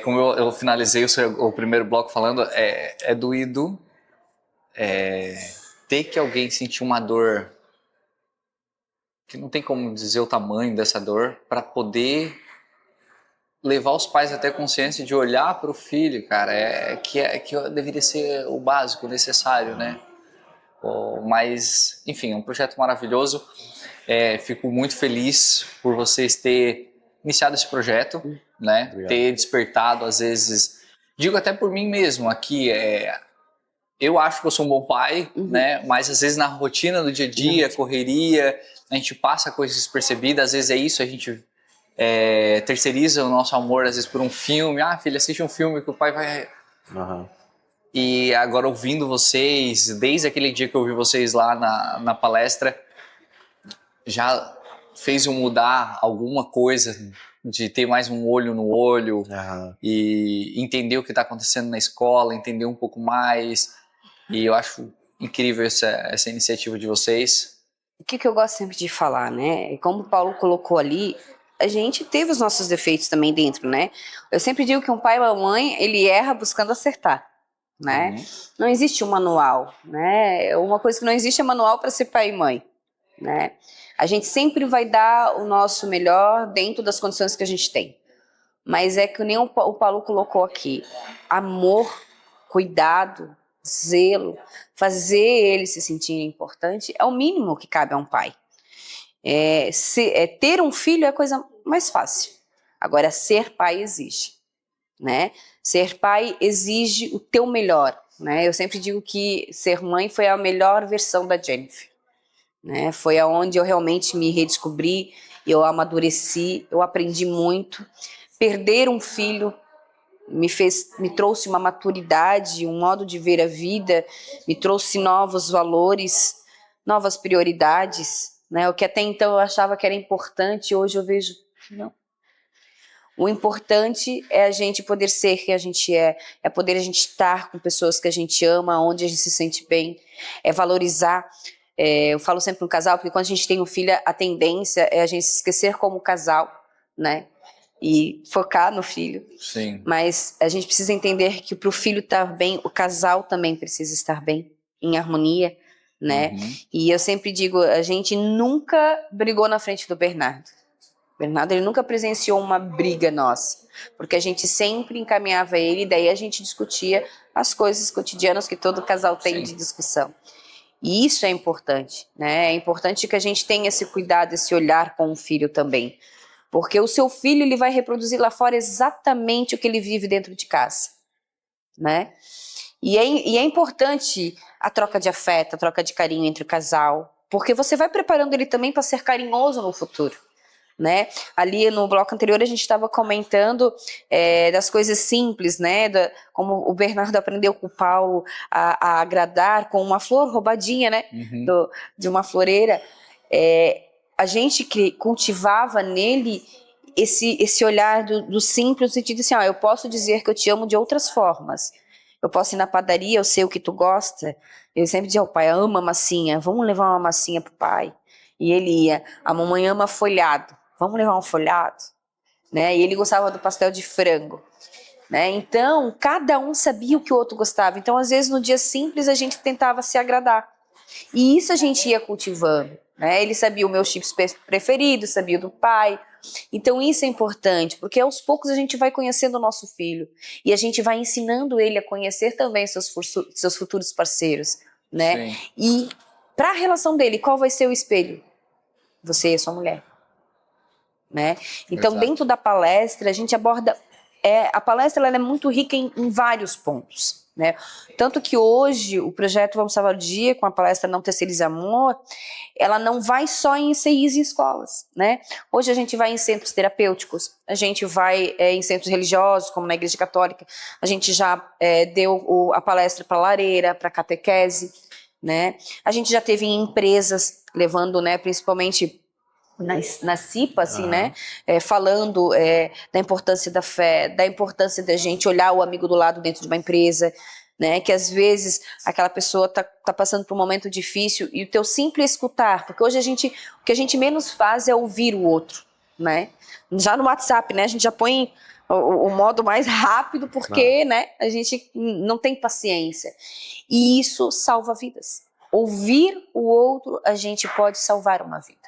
Como eu finalizei o primeiro bloco falando, é doído ter que alguém sentir uma dor que não tem como dizer o tamanho dessa dor para poder levar os pais até a consciência de olhar para o filho, cara, que deveria ser o básico, o necessário, né? Mas, enfim, é um projeto maravilhoso. Fico muito feliz por vocês terem iniciado esse projeto, né? Obrigado. Ter despertado, às vezes, digo até por mim mesmo, aqui eu acho que eu sou um bom pai, né? Mas às vezes na rotina do dia a dia, correria, a gente passa coisas despercebidas, às vezes é isso, a gente terceiriza o nosso amor, às vezes por um filme. Filho, assiste um filme que o pai vai... E agora ouvindo vocês, desde aquele dia que eu ouvi vocês lá na palestra, já fez eu mudar alguma coisa, de ter mais um olho no olho, e entender o que está acontecendo na escola, entender um pouco mais. E eu acho incrível essa iniciativa de vocês. O que eu gosto sempre de falar, né? Como o Paulo colocou ali, a gente teve os nossos defeitos também dentro, né? Eu sempre digo que um pai ou uma mãe, ele erra buscando acertar, né? Não existe um manual, né? Uma coisa que não existe é manual para ser pai e mãe, né? A gente sempre vai dar o nosso melhor dentro das condições que a gente tem. Mas é que nem o Paulo colocou aqui, amor, cuidado, zelo, fazer ele se sentir importante é o mínimo que cabe a um pai. Ter um filho é a coisa mais fácil. Agora, ser pai exige, né? Ser pai exige o teu melhor, né? Eu sempre digo que ser mãe foi a melhor versão da Jennifer, né? Foi aonde eu realmente me redescobri, eu amadureci, eu aprendi muito. Perder um filho me trouxe uma maturidade, um modo de ver a vida, me trouxe novos valores, novas prioridades, né? O que até então eu achava que era importante, hoje eu vejo que não. O importante é a gente poder ser quem a gente é poder a gente estar com pessoas que a gente ama, onde a gente se sente bem, é valorizar. Eu falo sempre no casal, porque quando a gente tem um filho, a tendência é a gente se esquecer como casal, né? E focar no filho. Sim. Mas a gente precisa entender que para o filho estar bem, o casal também precisa estar bem, em harmonia, né? E eu sempre digo, a gente nunca brigou na frente do Bernardo. Bernardo, ele nunca presenciou uma briga nossa, porque a gente sempre encaminhava ele, e daí a gente discutia as coisas cotidianas que todo casal tem de discussão. E isso é importante, né? É importante que a gente tenha esse cuidado, esse olhar com o filho também, porque o seu filho, ele vai reproduzir lá fora exatamente o que ele vive dentro de casa, né? E é importante a troca de afeto, a troca de carinho entre o casal, porque você vai preparando ele também para ser carinhoso no futuro. Né? Ali no bloco anterior a gente estava comentando das coisas simples, né? Como o Bernardo aprendeu com o Paulo a agradar com uma flor roubadinha, né? De uma floreira. A gente cultivava nele esse olhar do simples, no sentido assim, eu posso dizer que eu te amo de outras formas. Eu posso ir na padaria, eu sei o que tu gosta. Eu sempre dizia ao pai, ama massinha, vamos levar uma massinha pro pai. E ele ia, a mamãe ama folhado. Vamos levar um folhado, né? E ele gostava do pastel de frango, né? Então, cada um sabia o que o outro gostava. Então, às vezes, no dia simples, a gente tentava se agradar. E isso a gente ia cultivando, né? Ele sabia o meu chips preferido, sabia o do pai. Então, isso é importante, porque aos poucos a gente vai conhecendo o nosso filho. E a gente vai ensinando ele a conhecer também seus futuros parceiros, né? Sim. E para a relação dele, qual vai ser o espelho? Você e a sua mulher. Né? Então, Exato. dentro da palestra, a gente aborda... a palestra ela é muito rica em vários pontos. Né? Tanto que hoje, o projeto Vamos Salvar o Dia, com a palestra Não Terceirize Amor, ela não vai só em ICIs e escolas. Né? Hoje a gente vai em centros terapêuticos, a gente vai em centros religiosos, como na Igreja Católica, a gente já deu a palestra para Lareira, para catequese, né? A gente já teve em empresas, levando, né, principalmente... Na CIPA, assim, né? Falando da importância da fé, da importância da gente olhar o amigo do lado dentro de uma empresa, né? Que às vezes aquela pessoa tá passando por um momento difícil e o teu simples escutar, porque hoje o que a gente menos faz é ouvir o outro, né? Já no WhatsApp, né? A gente já põe o modo mais rápido porque, né? A gente não tem paciência. E isso salva vidas. Ouvir o outro, a gente pode salvar uma vida.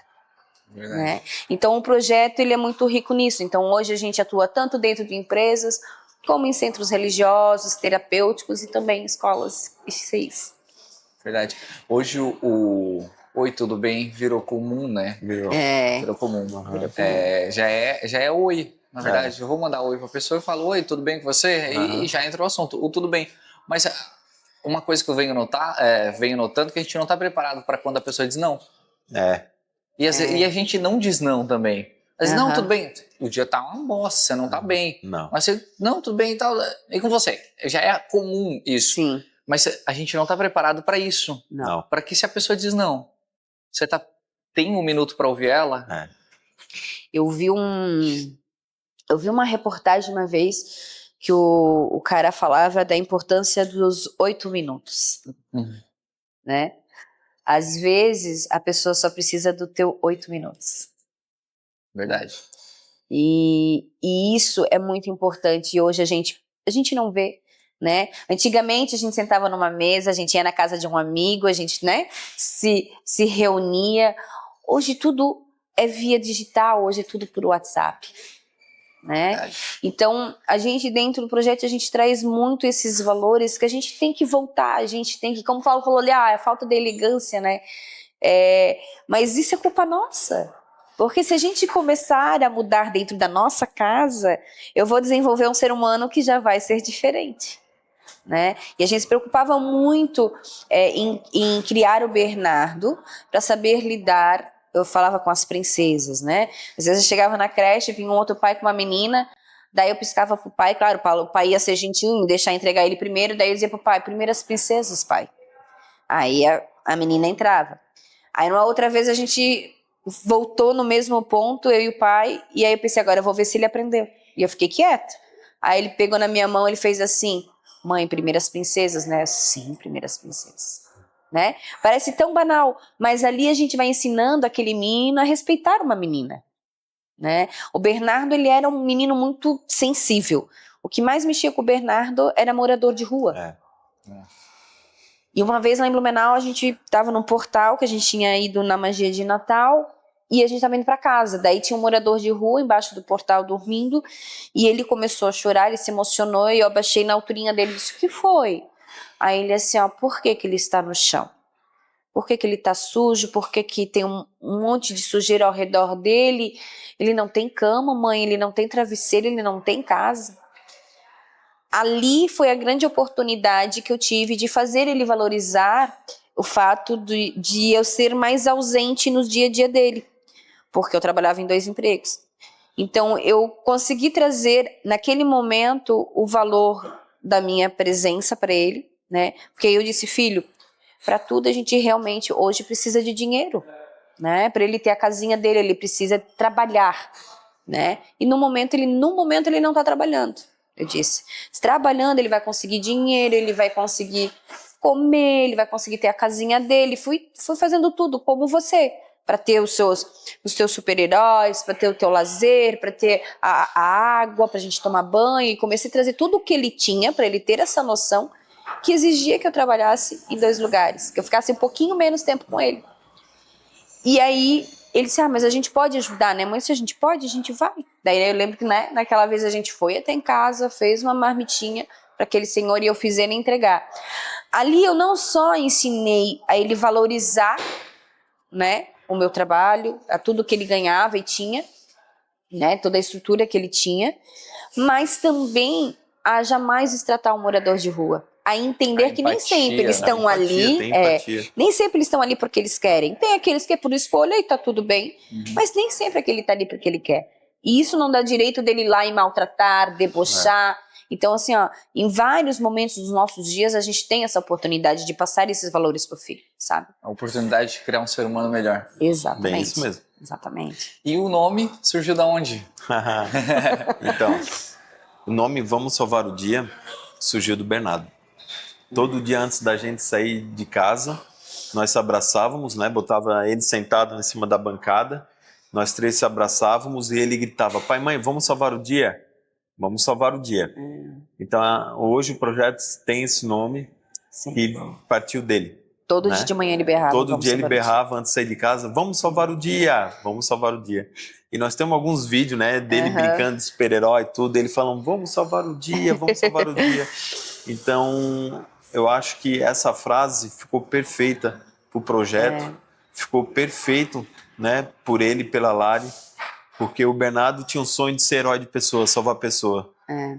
Né? Então o projeto ele é muito rico nisso. Então hoje a gente atua tanto dentro de empresas como em centros religiosos, terapêuticos e também em escolas e ICIs. Verdade. Hoje o oi, tudo bem virou comum, né? Virou comum. Já é oi. Na verdade, eu vou mandar oi pra pessoa e falo, oi, tudo bem com você? E já entra o assunto, o tudo bem. Mas uma coisa que eu venho notando que a gente não tá preparado para quando a pessoa diz não. E a gente não diz não também. Às vezes, não, tudo bem, o dia tá uma bosta, você não tá bem. Não. Mas você, não, tudo bem e tal. E com você? Já é comum isso. Sim. Mas a gente não tá preparado para isso. Não. Para que se a pessoa diz não, você tem um minuto para ouvir ela? Eu vi uma reportagem uma vez que o cara falava da importância dos 8 minutos. Né? Às vezes, a pessoa só precisa do teu 8 minutos. Verdade. E isso é muito importante. E hoje a gente não vê, né? Antigamente, a gente sentava numa mesa, a gente ia na casa de um amigo, a gente, né, se reunia. Hoje tudo é via digital, hoje é tudo por WhatsApp. Né? Então, a gente dentro do projeto, a gente traz muito esses valores que a gente tem que voltar, a gente tem que, como o Paulo falou ali, é falta de elegância, né? Mas isso é culpa nossa, porque se a gente começar a mudar dentro da nossa casa, eu vou desenvolver um ser humano que já vai ser diferente. Né? E a gente se preocupava muito em criar o Bernardo para saber lidar. Eu falava com as princesas, né? Às vezes eu chegava na creche, vinha um outro pai com uma menina, daí eu piscava pro pai, claro, o pai ia ser gentil, deixar entregar ele primeiro, daí eu dizia pro pai, primeiro as princesas, pai. Aí a menina entrava. Aí numa outra vez a gente voltou no mesmo ponto, eu e o pai, e aí eu pensei, agora eu vou ver se ele aprendeu. E eu fiquei quieta. Aí ele pegou na minha mão, ele fez assim, mãe, primeiras princesas, né? Sim, primeiras princesas. Né? Parece tão banal, mas ali a gente vai ensinando aquele menino a respeitar uma menina. Né? O Bernardo, ele era um menino muito sensível. O que mais mexia com o Bernardo era morador de rua. E uma vez lá em Blumenau, a gente estava num portal que a gente tinha ido na magia de Natal e a gente estava indo para casa. Daí tinha um morador de rua embaixo do portal dormindo e ele começou a chorar, ele se emocionou e eu abaixei na alturinha dele e disse, o que foi? Aí ele assim, ó, por que que ele está no chão? Por que que ele está sujo? Por que que tem um monte de sujeira ao redor dele? Ele não tem cama, mãe, ele não tem travesseiro, ele não tem casa. Ali foi a grande oportunidade que eu tive de fazer ele valorizar o fato de eu ser mais ausente no dia a dia dele, porque eu trabalhava em 2 empregos. Então eu consegui trazer naquele momento o valor da minha presença para ele, né? Porque eu disse, filho, para tudo a gente realmente hoje precisa de dinheiro, né? Para ele ter a casinha dele, ele precisa trabalhar, né? E no momento ele não está trabalhando. Eu disse, trabalhando ele vai conseguir dinheiro, ele vai conseguir comer, ele vai conseguir ter a casinha dele. Fui fazendo tudo como você, para ter os teus super-heróis, para ter o teu lazer, para ter a água, para a gente tomar banho. E comecei a trazer tudo o que ele tinha para ele ter essa noção que exigia que eu trabalhasse em 2 lugares, que eu ficasse um pouquinho menos tempo com ele. E aí ele disse, mas a gente pode ajudar, né? Mãe, se a gente pode, a gente vai. Daí eu lembro que, né, naquela vez a gente foi até em casa, fez uma marmitinha para aquele senhor e eu fiz ele entregar. Ali eu não só ensinei a ele valorizar, né, o meu trabalho, a tudo que ele ganhava e tinha, né, toda a estrutura que ele tinha, mas também a jamais destratar um morador de rua. A entender que nem sempre eles estão ali, nem sempre eles estão ali porque eles querem. Tem aqueles que é por escolha e tá tudo bem, mas nem sempre aquele tá ali porque ele quer. E isso não dá direito dele ir lá e maltratar, debochar. Então, assim, ó, em vários momentos dos nossos dias a gente tem essa oportunidade de passar esses valores pro filho, sabe? A oportunidade de criar um ser humano melhor. Exatamente. Bem isso mesmo. Exatamente. E o nome surgiu da onde? Então, o nome Vamos Salvar o Dia surgiu do Bernardo. Todo dia antes da gente sair de casa, nós se abraçávamos, né? Botava ele sentado em cima da bancada, nós 3 se abraçávamos e ele gritava, pai, mãe, vamos salvar o dia? Vamos salvar o dia. Então, hoje o projeto tem esse nome. Sim. E partiu dele. Todo né? dia de manhã ele berrava. Todo dia ele berrava antes de sair de casa, vamos salvar o dia, vamos salvar o dia. E nós temos alguns vídeos, né, dele brincando de super-herói e tudo, ele falando, vamos salvar o dia, vamos salvar o dia. Então, eu acho que essa frase ficou perfeita pro projeto, ficou perfeito, né, por ele e pela Lari, porque o Bernardo tinha um sonho de ser herói de pessoas, salvar pessoa.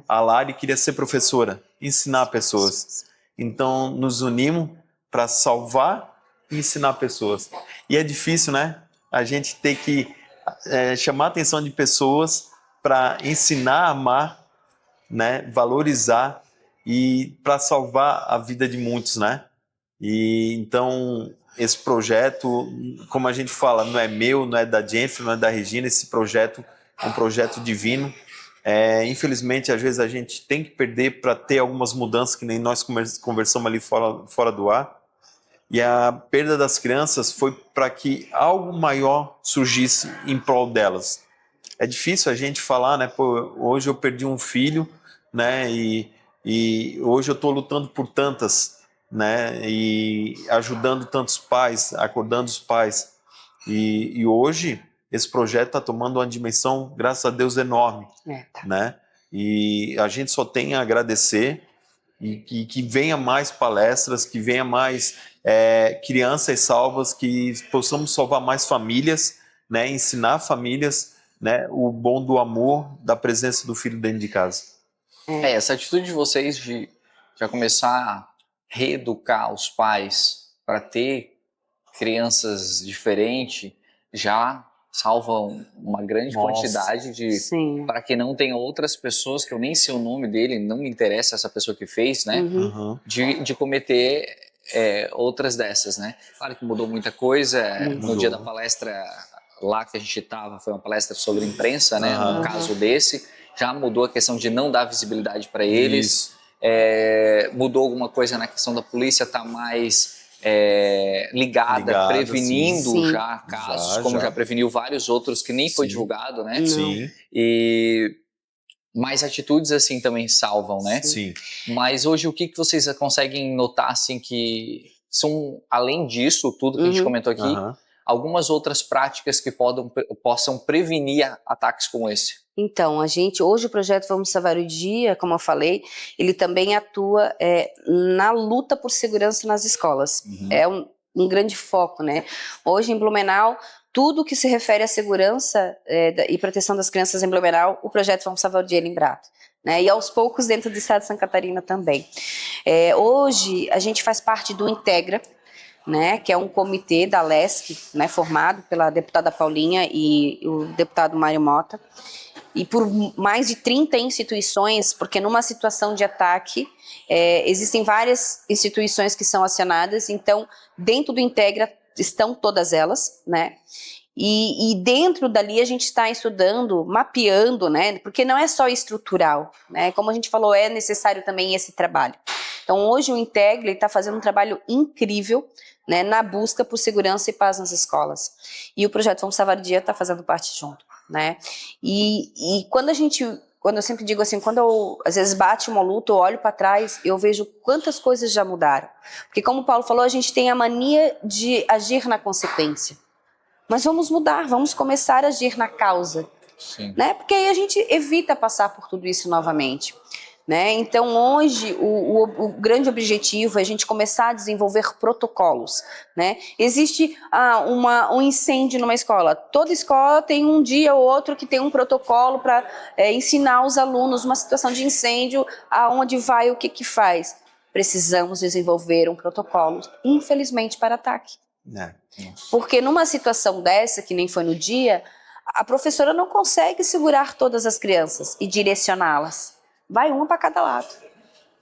A Lari queria ser professora, ensinar pessoas. Então, nos unimos para salvar e ensinar pessoas. E é difícil, né? A gente ter que chamar a atenção de pessoas para ensinar a amar, né? Valorizar e para salvar a vida de muitos, né? E então esse projeto, como a gente fala, não é meu, não é da Jennifer, não é da Regina, esse projeto é um projeto divino. Infelizmente, às vezes a gente tem que perder para ter algumas mudanças, que nem nós conversamos ali fora do ar. E a perda das crianças foi para que algo maior surgisse em prol delas. É difícil a gente falar, né? Pô, hoje eu perdi um filho, né? E hoje eu estou lutando por tantas, né? E ajudando tantos pais, acordando os pais. E hoje esse projeto está tomando uma dimensão, graças a Deus, enorme, né? E a gente só tem a agradecer e que venha mais palestras, que venha mais crianças salvas, que possamos salvar mais famílias, né? Ensinar famílias, né? O bom do amor, da presença do filho dentro de casa. Essa atitude de vocês de já começar a reeducar os pais para ter crianças diferentes já salvam uma grande quantidade de... Para que não tenha outras pessoas, que eu nem sei o nome dele, não me interessa essa pessoa que fez, né? De cometer outras dessas, né? Claro que mudou muita coisa. No Mudou. dia da palestra lá que a gente estava, foi uma palestra sobre imprensa, né? Aham. No caso desse, já mudou a questão de não dar visibilidade para eles. Isso. Mudou alguma coisa na questão da polícia estar mais ligada, prevenindo sim. já casos, como já preveniu vários outros que nem foi divulgado, né? Sim. E mais atitudes assim também salvam, né? Sim. Mas hoje o que vocês conseguem notar assim que são, além disso, tudo que a gente comentou aqui, Aham. algumas outras práticas que possam prevenir ataques como esse? Então, hoje o projeto Vamos Salvar o Dia, como eu falei, ele também atua na luta por segurança nas escolas. É um grande foco, né? Hoje em Blumenau, tudo que se refere à segurança e proteção das crianças em Blumenau, o projeto Vamos Salvar o Dia é lembrado. Né? E aos poucos dentro do estado de Santa Catarina também. Hoje a gente faz parte do Integra, né, que é um comitê da LESC, né, formado pela deputada Paulinha e o deputado Mário Mota, e por mais de 30 instituições, porque numa situação de ataque existem várias instituições que são acionadas, então dentro do Integra estão todas elas, né, e dentro dali a gente está estudando, mapeando, né, porque não é só estrutural, né, como a gente falou, é necessário também esse trabalho. Então hoje o Integra está fazendo um trabalho incrível, né, na busca por segurança e paz nas escolas. E o projeto Vamos Salvar o Dia está fazendo parte junto, né? E quando eu sempre digo assim, quando eu às vezes bate uma luta, eu olho para trás, eu vejo quantas coisas já mudaram. Porque como o Paulo falou, a gente tem a mania de agir na consequência. Mas vamos mudar, vamos começar a agir na causa. Sim. Né? Porque aí a gente evita passar por tudo isso novamente. Né? Então hoje o grande objetivo é a gente começar a desenvolver protocolos, né? Existe um incêndio numa escola, toda escola tem um dia ou outro que tem um protocolo para ensinar os alunos uma situação de incêndio, aonde vai, o que faz. Precisamos desenvolver um protocolo, infelizmente, para ataque. Porque numa situação dessa, que nem foi no dia, a professora não consegue segurar todas as crianças e direcioná-las. Vai uma para cada lado.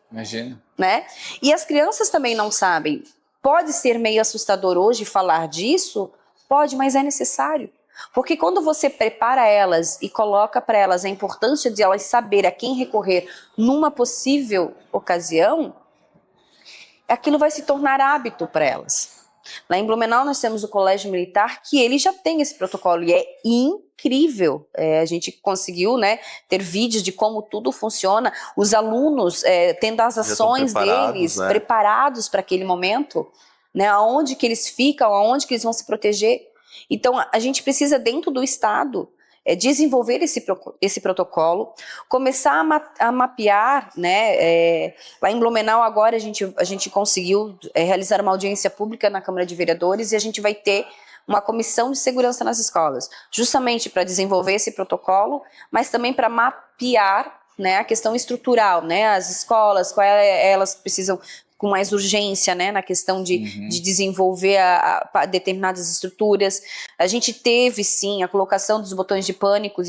Imagina. Né? E as crianças também não sabem. Pode ser meio assustador hoje falar disso? Pode, mas é necessário. Porque quando você prepara elas e coloca para elas a importância de elas saber a quem recorrer numa possível ocasião, aquilo vai se tornar hábito para elas. Lá em Blumenau nós temos o Colégio Militar, que ele já tem esse protocolo e é incrível. A gente conseguiu, né, ter vídeos de como tudo funciona, os alunos tendo as ações deles preparados para aquele momento, né, aonde que eles ficam, aonde que eles vão se proteger. Então a gente precisa dentro do estado desenvolver esse protocolo, começar a mapear, né, lá em Blumenau agora a gente conseguiu realizar uma audiência pública na Câmara de Vereadores e a gente vai ter uma comissão de segurança nas escolas, justamente para desenvolver esse protocolo, mas também para mapear, né, a questão estrutural, né, as escolas, elas precisam com mais urgência, né, na questão de desenvolver determinadas estruturas. A gente teve, sim, a colocação dos botões de pânico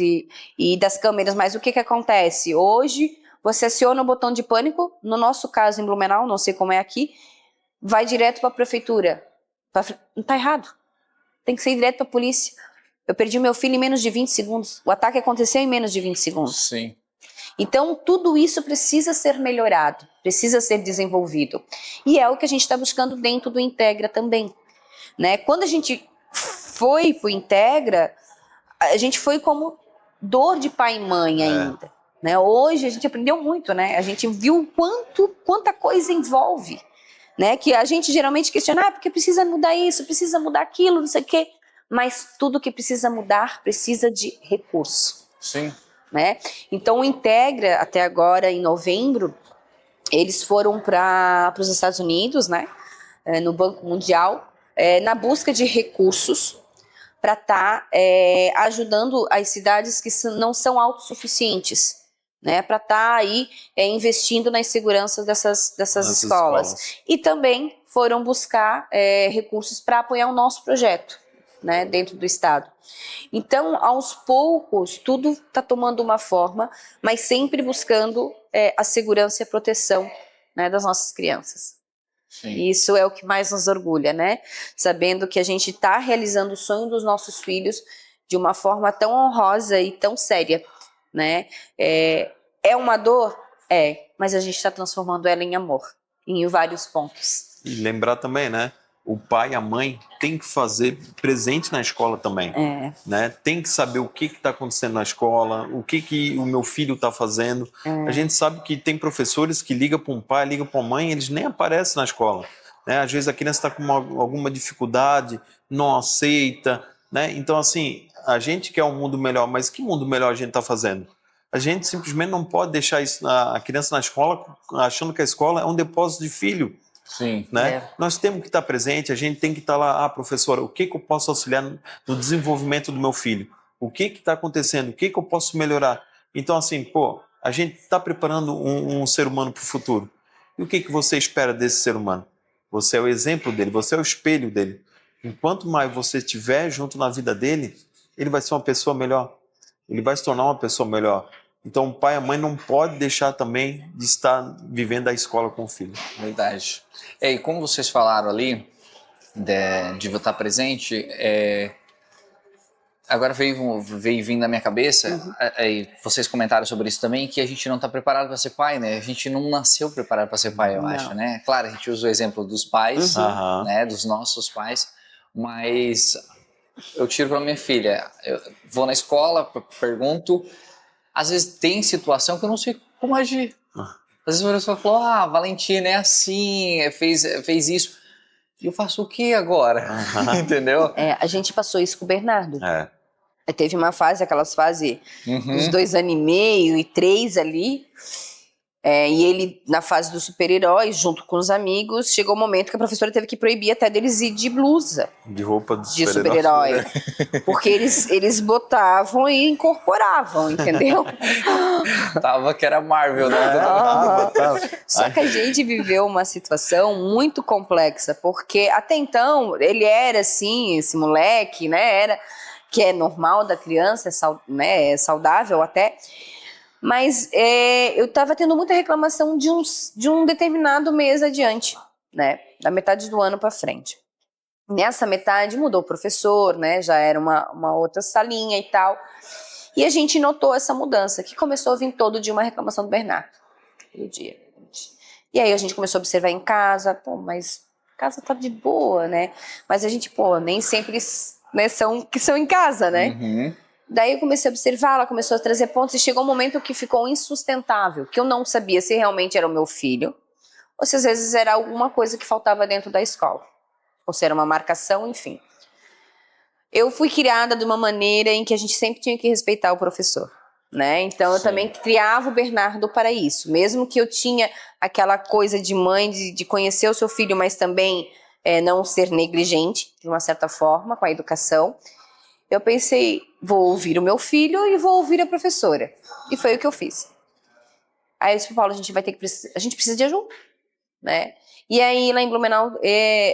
e das câmeras, mas o que acontece? Hoje, você aciona o botão de pânico, no nosso caso em Blumenau, não sei como é aqui, vai direto para a prefeitura. Não está errado. Tem que ser direto para a polícia. Eu perdi meu filho em menos de 20 segundos. O ataque aconteceu em menos de 20 segundos. Sim. Então, tudo isso precisa ser melhorado, precisa ser desenvolvido. E é o que a gente está buscando dentro do Integra também. Né? Quando a gente foi para o Integra, a gente foi como dor de pai e mãe ainda. Né? Hoje a gente aprendeu muito, né? A gente viu quanta coisa envolve. Né? Que a gente geralmente questiona, porque precisa mudar isso, precisa mudar aquilo, não sei o quê. Mas tudo que precisa mudar precisa de recurso. Sim. Né? Então o Integra, até agora em novembro, eles foram para os Estados Unidos, né? No Banco Mundial, na busca de recursos para estar ajudando as cidades que não são autossuficientes, né? Para estar aí investindo na segurança dessas escolas. E também foram buscar recursos para apoiar o nosso projeto, né? Dentro do estado. Então, aos poucos, tudo está tomando uma forma, mas sempre buscando a segurança e a proteção, né, das nossas crianças. Sim. E isso é o que mais nos orgulha, né? Sabendo que a gente está realizando o sonho dos nossos filhos de uma forma tão honrosa e tão séria, né? É uma dor? É, mas a gente está transformando ela em amor, em vários pontos. E lembrar também, né? O pai e a mãe tem que fazer presente na escola também, né? Tem que saber o que está acontecendo na escola, o que o meu filho está fazendo. A gente sabe que tem professores que ligam para um pai, ligam para uma mãe, eles nem aparecem na escola, né? Às vezes a criança está com alguma dificuldade, não aceita, né? Então, assim, a gente quer um mundo melhor, mas que mundo melhor a gente está fazendo? A gente simplesmente não pode deixar a criança na escola achando que a escola é um depósito de filho. Sim. Né? Nós temos que estar presente, a gente tem que estar lá, professora, o que eu posso auxiliar no desenvolvimento do meu filho? O que está acontecendo? O que eu posso melhorar? Então, assim, a gente está preparando um ser humano para o futuro. E o que você espera desse ser humano? Você é o exemplo dele, você é o espelho dele. Enquanto mais você estiver junto na vida dele, ele vai ser uma pessoa melhor. Ele vai se tornar uma pessoa melhor. Então, o pai e a mãe não podem deixar também de estar vivendo a escola com o filho. Verdade. E como vocês falaram ali, de estar presente, agora veio vindo na minha cabeça, e vocês comentaram sobre isso também, que a gente não está preparado para ser pai, né? A gente não nasceu preparado para ser pai, eu acho, né? Claro, a gente usa o exemplo dos pais, né? Dos nossos pais, mas eu tiro para minha filha, eu vou na escola, pergunto, às vezes tem situação que eu não sei como agir. Às vezes a pessoa falou, Valentina é assim, fez isso. E eu faço o que agora? Entendeu? A gente passou isso com o Bernardo. Teve uma fase, aquelas fases dos 2 anos e meio e 3 ali. E ele, na fase do super-herói, junto com os amigos, chegou o momento que a professora teve que proibir até deles ir de blusa. De roupa de super-herói. Porque eles botavam e incorporavam, entendeu? Tava que era Marvel, né? Só que a gente viveu uma situação muito complexa, porque até então ele era assim, esse moleque, né? Que é normal da criança, é saudável até. Mas eu estava tendo muita reclamação de um determinado mês adiante, né? Da metade do ano para frente. Nessa metade mudou o professor, né? Já era uma outra salinha e tal. E a gente notou essa mudança, que começou a vir todo dia uma reclamação do Bernardo. Todo dia. E aí a gente começou a observar em casa, mas a casa tá de boa, né? Mas a gente, nem sempre, né, são em casa, né? Daí eu comecei a observar, ela começou a trazer pontos e chegou um momento que ficou insustentável, que eu não sabia se realmente era o meu filho ou se às vezes era alguma coisa que faltava dentro da escola, ou se era uma marcação, enfim. Eu fui criada de uma maneira em que a gente sempre tinha que respeitar o professor, né? Então eu também criava o Bernardo para isso, mesmo que eu tinha aquela coisa de mãe, de conhecer o seu filho, mas também não ser negligente, de uma certa forma, com a educação. Eu pensei, vou ouvir o meu filho e vou ouvir a professora. E foi o que eu fiz. Aí eu disse, Paulo, a gente precisa de ajuda, né? E aí lá em Blumenau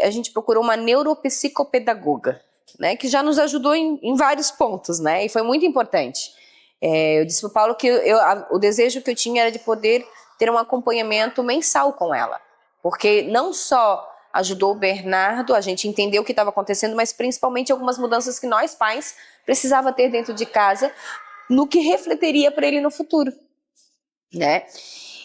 a gente procurou uma neuropsicopedagoga, né? Que já nos ajudou em vários pontos, né? E foi muito importante. Eu disse para o Paulo que o desejo que eu tinha era de poder ter um acompanhamento mensal com ela. Porque não só ajudou o Bernardo, a gente entendeu o que estava acontecendo, mas principalmente algumas mudanças que nós pais precisava ter dentro de casa, no que refletiria para ele no futuro, né?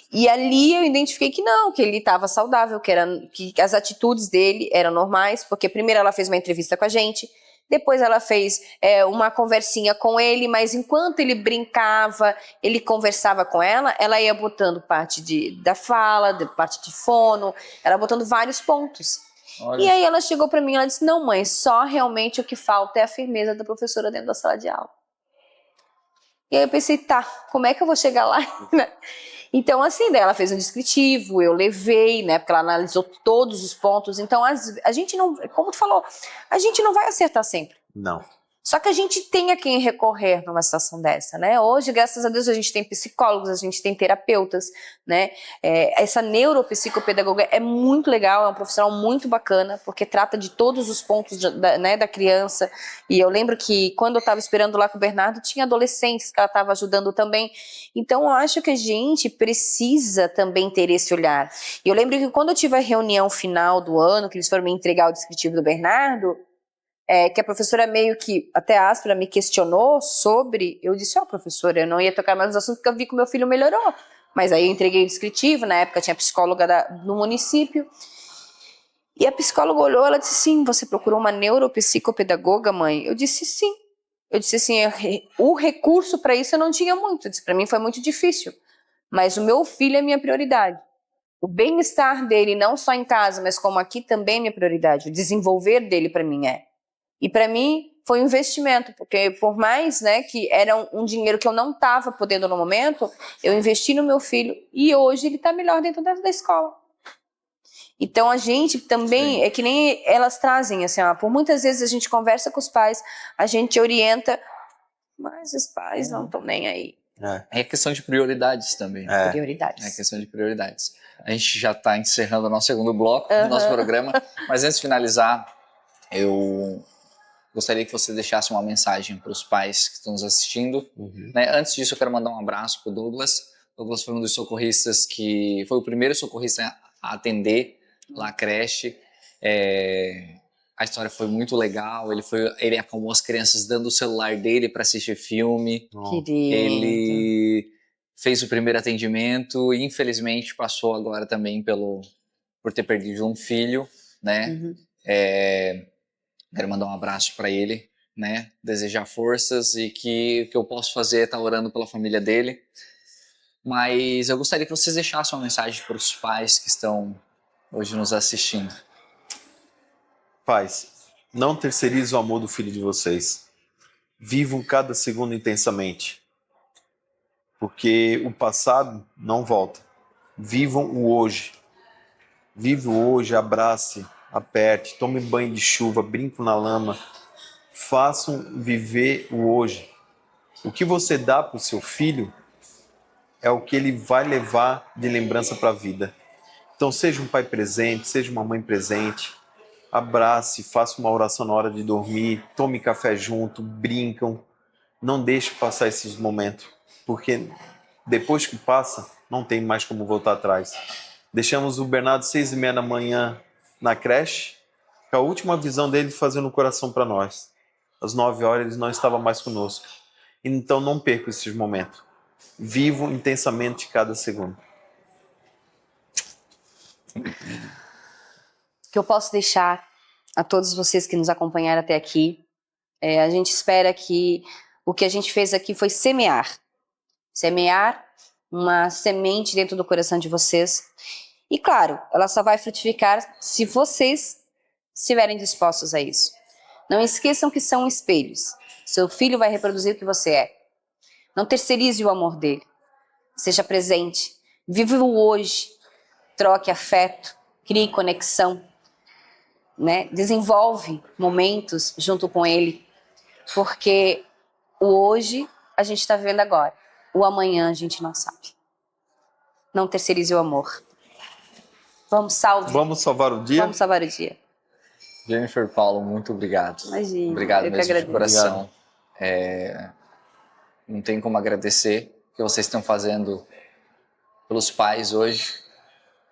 E ali eu identifiquei que não, que ele estava saudável, que as atitudes dele eram normais, porque primeiro ela fez uma entrevista com a gente, depois ela fez uma conversinha com ele, mas enquanto ele brincava, ele conversava com ela ia botando parte da fala, parte de fono, ela botando vários pontos. Olha. E aí ela chegou para mim e ela disse, não mãe, só realmente o que falta é a firmeza da professora dentro da sala de aula. E aí eu pensei, como é que eu vou chegar lá? Então assim, daí ela fez um descritivo, eu levei, né, porque ela analisou todos os pontos, então a gente não, como tu falou, a gente não vai acertar sempre. Não. Só que a gente tem a quem recorrer numa situação dessa, né? Hoje, graças a Deus, a gente tem psicólogos, a gente tem terapeutas, né? Essa neuropsicopedagoga é muito legal, é um profissional muito bacana, porque trata de todos os pontos da criança. E eu lembro que quando eu estava esperando lá com o Bernardo, tinha adolescentes que ela estava ajudando também. Então, eu acho que a gente precisa também ter esse olhar. E eu lembro que quando eu tive a reunião final do ano, que eles foram me entregar o descritivo do Bernardo, que a professora meio que, até áspera, me questionou sobre, eu disse, professora, eu não ia tocar mais nos assuntos porque eu vi que o meu filho melhorou. Mas aí eu entreguei o descritivo, na época tinha psicóloga do município, e a psicóloga olhou, ela disse, sim, você procurou uma neuropsicopedagoga, mãe? Eu disse, sim. Eu disse assim, o recurso para isso eu não tinha muito, eu disse, para mim foi muito difícil, mas o meu filho é minha prioridade. O bem-estar dele, não só em casa, mas como aqui, também é minha prioridade. O desenvolver dele para mim é. E para mim foi um investimento, porque por mais, né, que era um dinheiro que eu não estava podendo no momento, eu investi no meu filho e hoje ele está melhor dentro da escola. Então a gente também, é que nem elas trazem, assim, por muitas vezes a gente conversa com os pais, a gente orienta, mas os pais não estão nem aí. É questão de prioridades também. Prioridades. É questão de prioridades. A gente já está encerrando o nosso segundo bloco do nosso programa, mas antes de finalizar, eu gostaria que você deixasse uma mensagem para os pais que estão nos assistindo. Né? Antes disso, eu quero mandar um abraço para o Douglas. O Douglas foi um dos socorristas que foi o primeiro socorrista a atender lá a creche. A história foi muito legal. Ele acalmou as crianças dando o celular dele para assistir filme. Ele fez o primeiro atendimento e infelizmente passou agora também por ter perdido um filho, né? Quero mandar um abraço para ele, né? Desejar forças e que o que eu posso fazer é estar orando pela família dele. Mas eu gostaria que vocês deixassem uma mensagem para os pais que estão hoje nos assistindo. Pais, não terceirize o amor do filho de vocês. Vivam cada segundo intensamente. Porque o passado não volta. Vivam o hoje. Vive o hoje, abrace, aperte, tome banho de chuva, brinque na lama. Façam viver o hoje. O que você dá para o seu filho é o que ele vai levar de lembrança para a vida. Então seja um pai presente, seja uma mãe presente. Abrace, faça uma oração na hora de dormir, tome café junto, brincam. Não deixe passar esses momentos, porque depois que passa, não tem mais como voltar atrás. Deixamos o Bernardo 6h30 da manhã na creche, com a última visão dele fazendo o coração para nós. Às 9 horas ele não estava mais conosco. Então não percam esses momentos. Vivam intensamente cada segundo. Que eu posso deixar a todos vocês que nos acompanharam até aqui, a gente espera que o que a gente fez aqui foi semear uma semente dentro do coração de vocês. E claro, ela só vai frutificar se vocês estiverem dispostos a isso. Não esqueçam que são espelhos. Seu filho vai reproduzir o que você é. Não terceirize o amor dele. Seja presente. Viva o hoje. Troque afeto. Crie conexão. Né? Desenvolve momentos junto com ele. Porque o hoje a gente está vivendo agora. O amanhã a gente não sabe. Não terceirize o amor. Vamos salvar o dia? Vamos salvar o dia. Jennifer, Paulo, muito obrigado. Imagina, obrigado eu mesmo de coração. Não tem como agradecer o que vocês estão fazendo pelos pais hoje.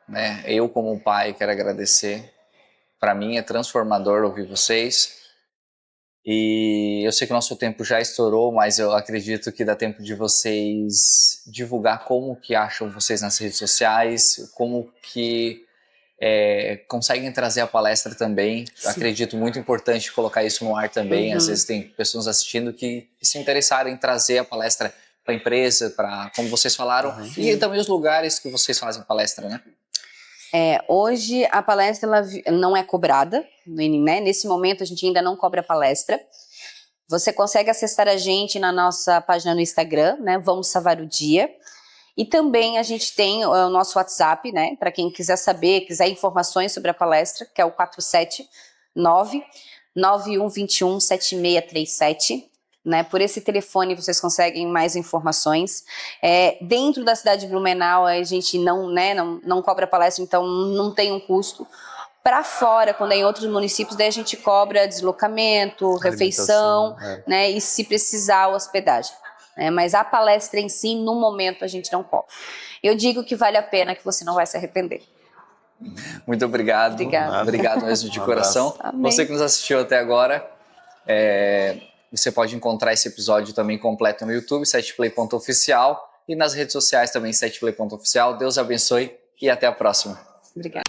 Né? Eu, como pai, quero agradecer. Para mim é transformador ouvir vocês. E eu sei que o nosso tempo já estourou, mas eu acredito que dá tempo de vocês divulgar como que acham vocês nas redes sociais, como que conseguem trazer a palestra também. Acredito muito importante colocar isso no ar também. Às vezes tem pessoas assistindo que se interessarem em trazer a palestra para a empresa, para, como vocês falaram, e também os lugares que vocês fazem palestra, né? Hoje a palestra ela não é cobrada, né? Nesse momento a gente ainda não cobra palestra. Você consegue acessar a gente na nossa página no Instagram, né? Vamos Salvar o Dia. E também a gente tem o nosso WhatsApp, né? Para quem quiser saber, quiser informações sobre a palestra, que é o 479 9121-7637. Né? Por esse telefone vocês conseguem mais informações. Dentro da cidade de Blumenau a gente não cobra palestra, então não tem um custo. Para fora, quando é em outros municípios, daí a gente cobra deslocamento, refeição, né? E se precisar, hospedagem. Mas a palestra em si, no momento, a gente não cobra. Eu digo que vale a pena, que você não vai se arrepender. Muito obrigado. Obrigada. Obrigado mesmo de coração. Amém. Você que nos assistiu até agora, você pode encontrar esse episódio também completo no YouTube, setplay.oficial, e nas redes sociais também, setplay.oficial. Deus abençoe e até a próxima. Obrigada.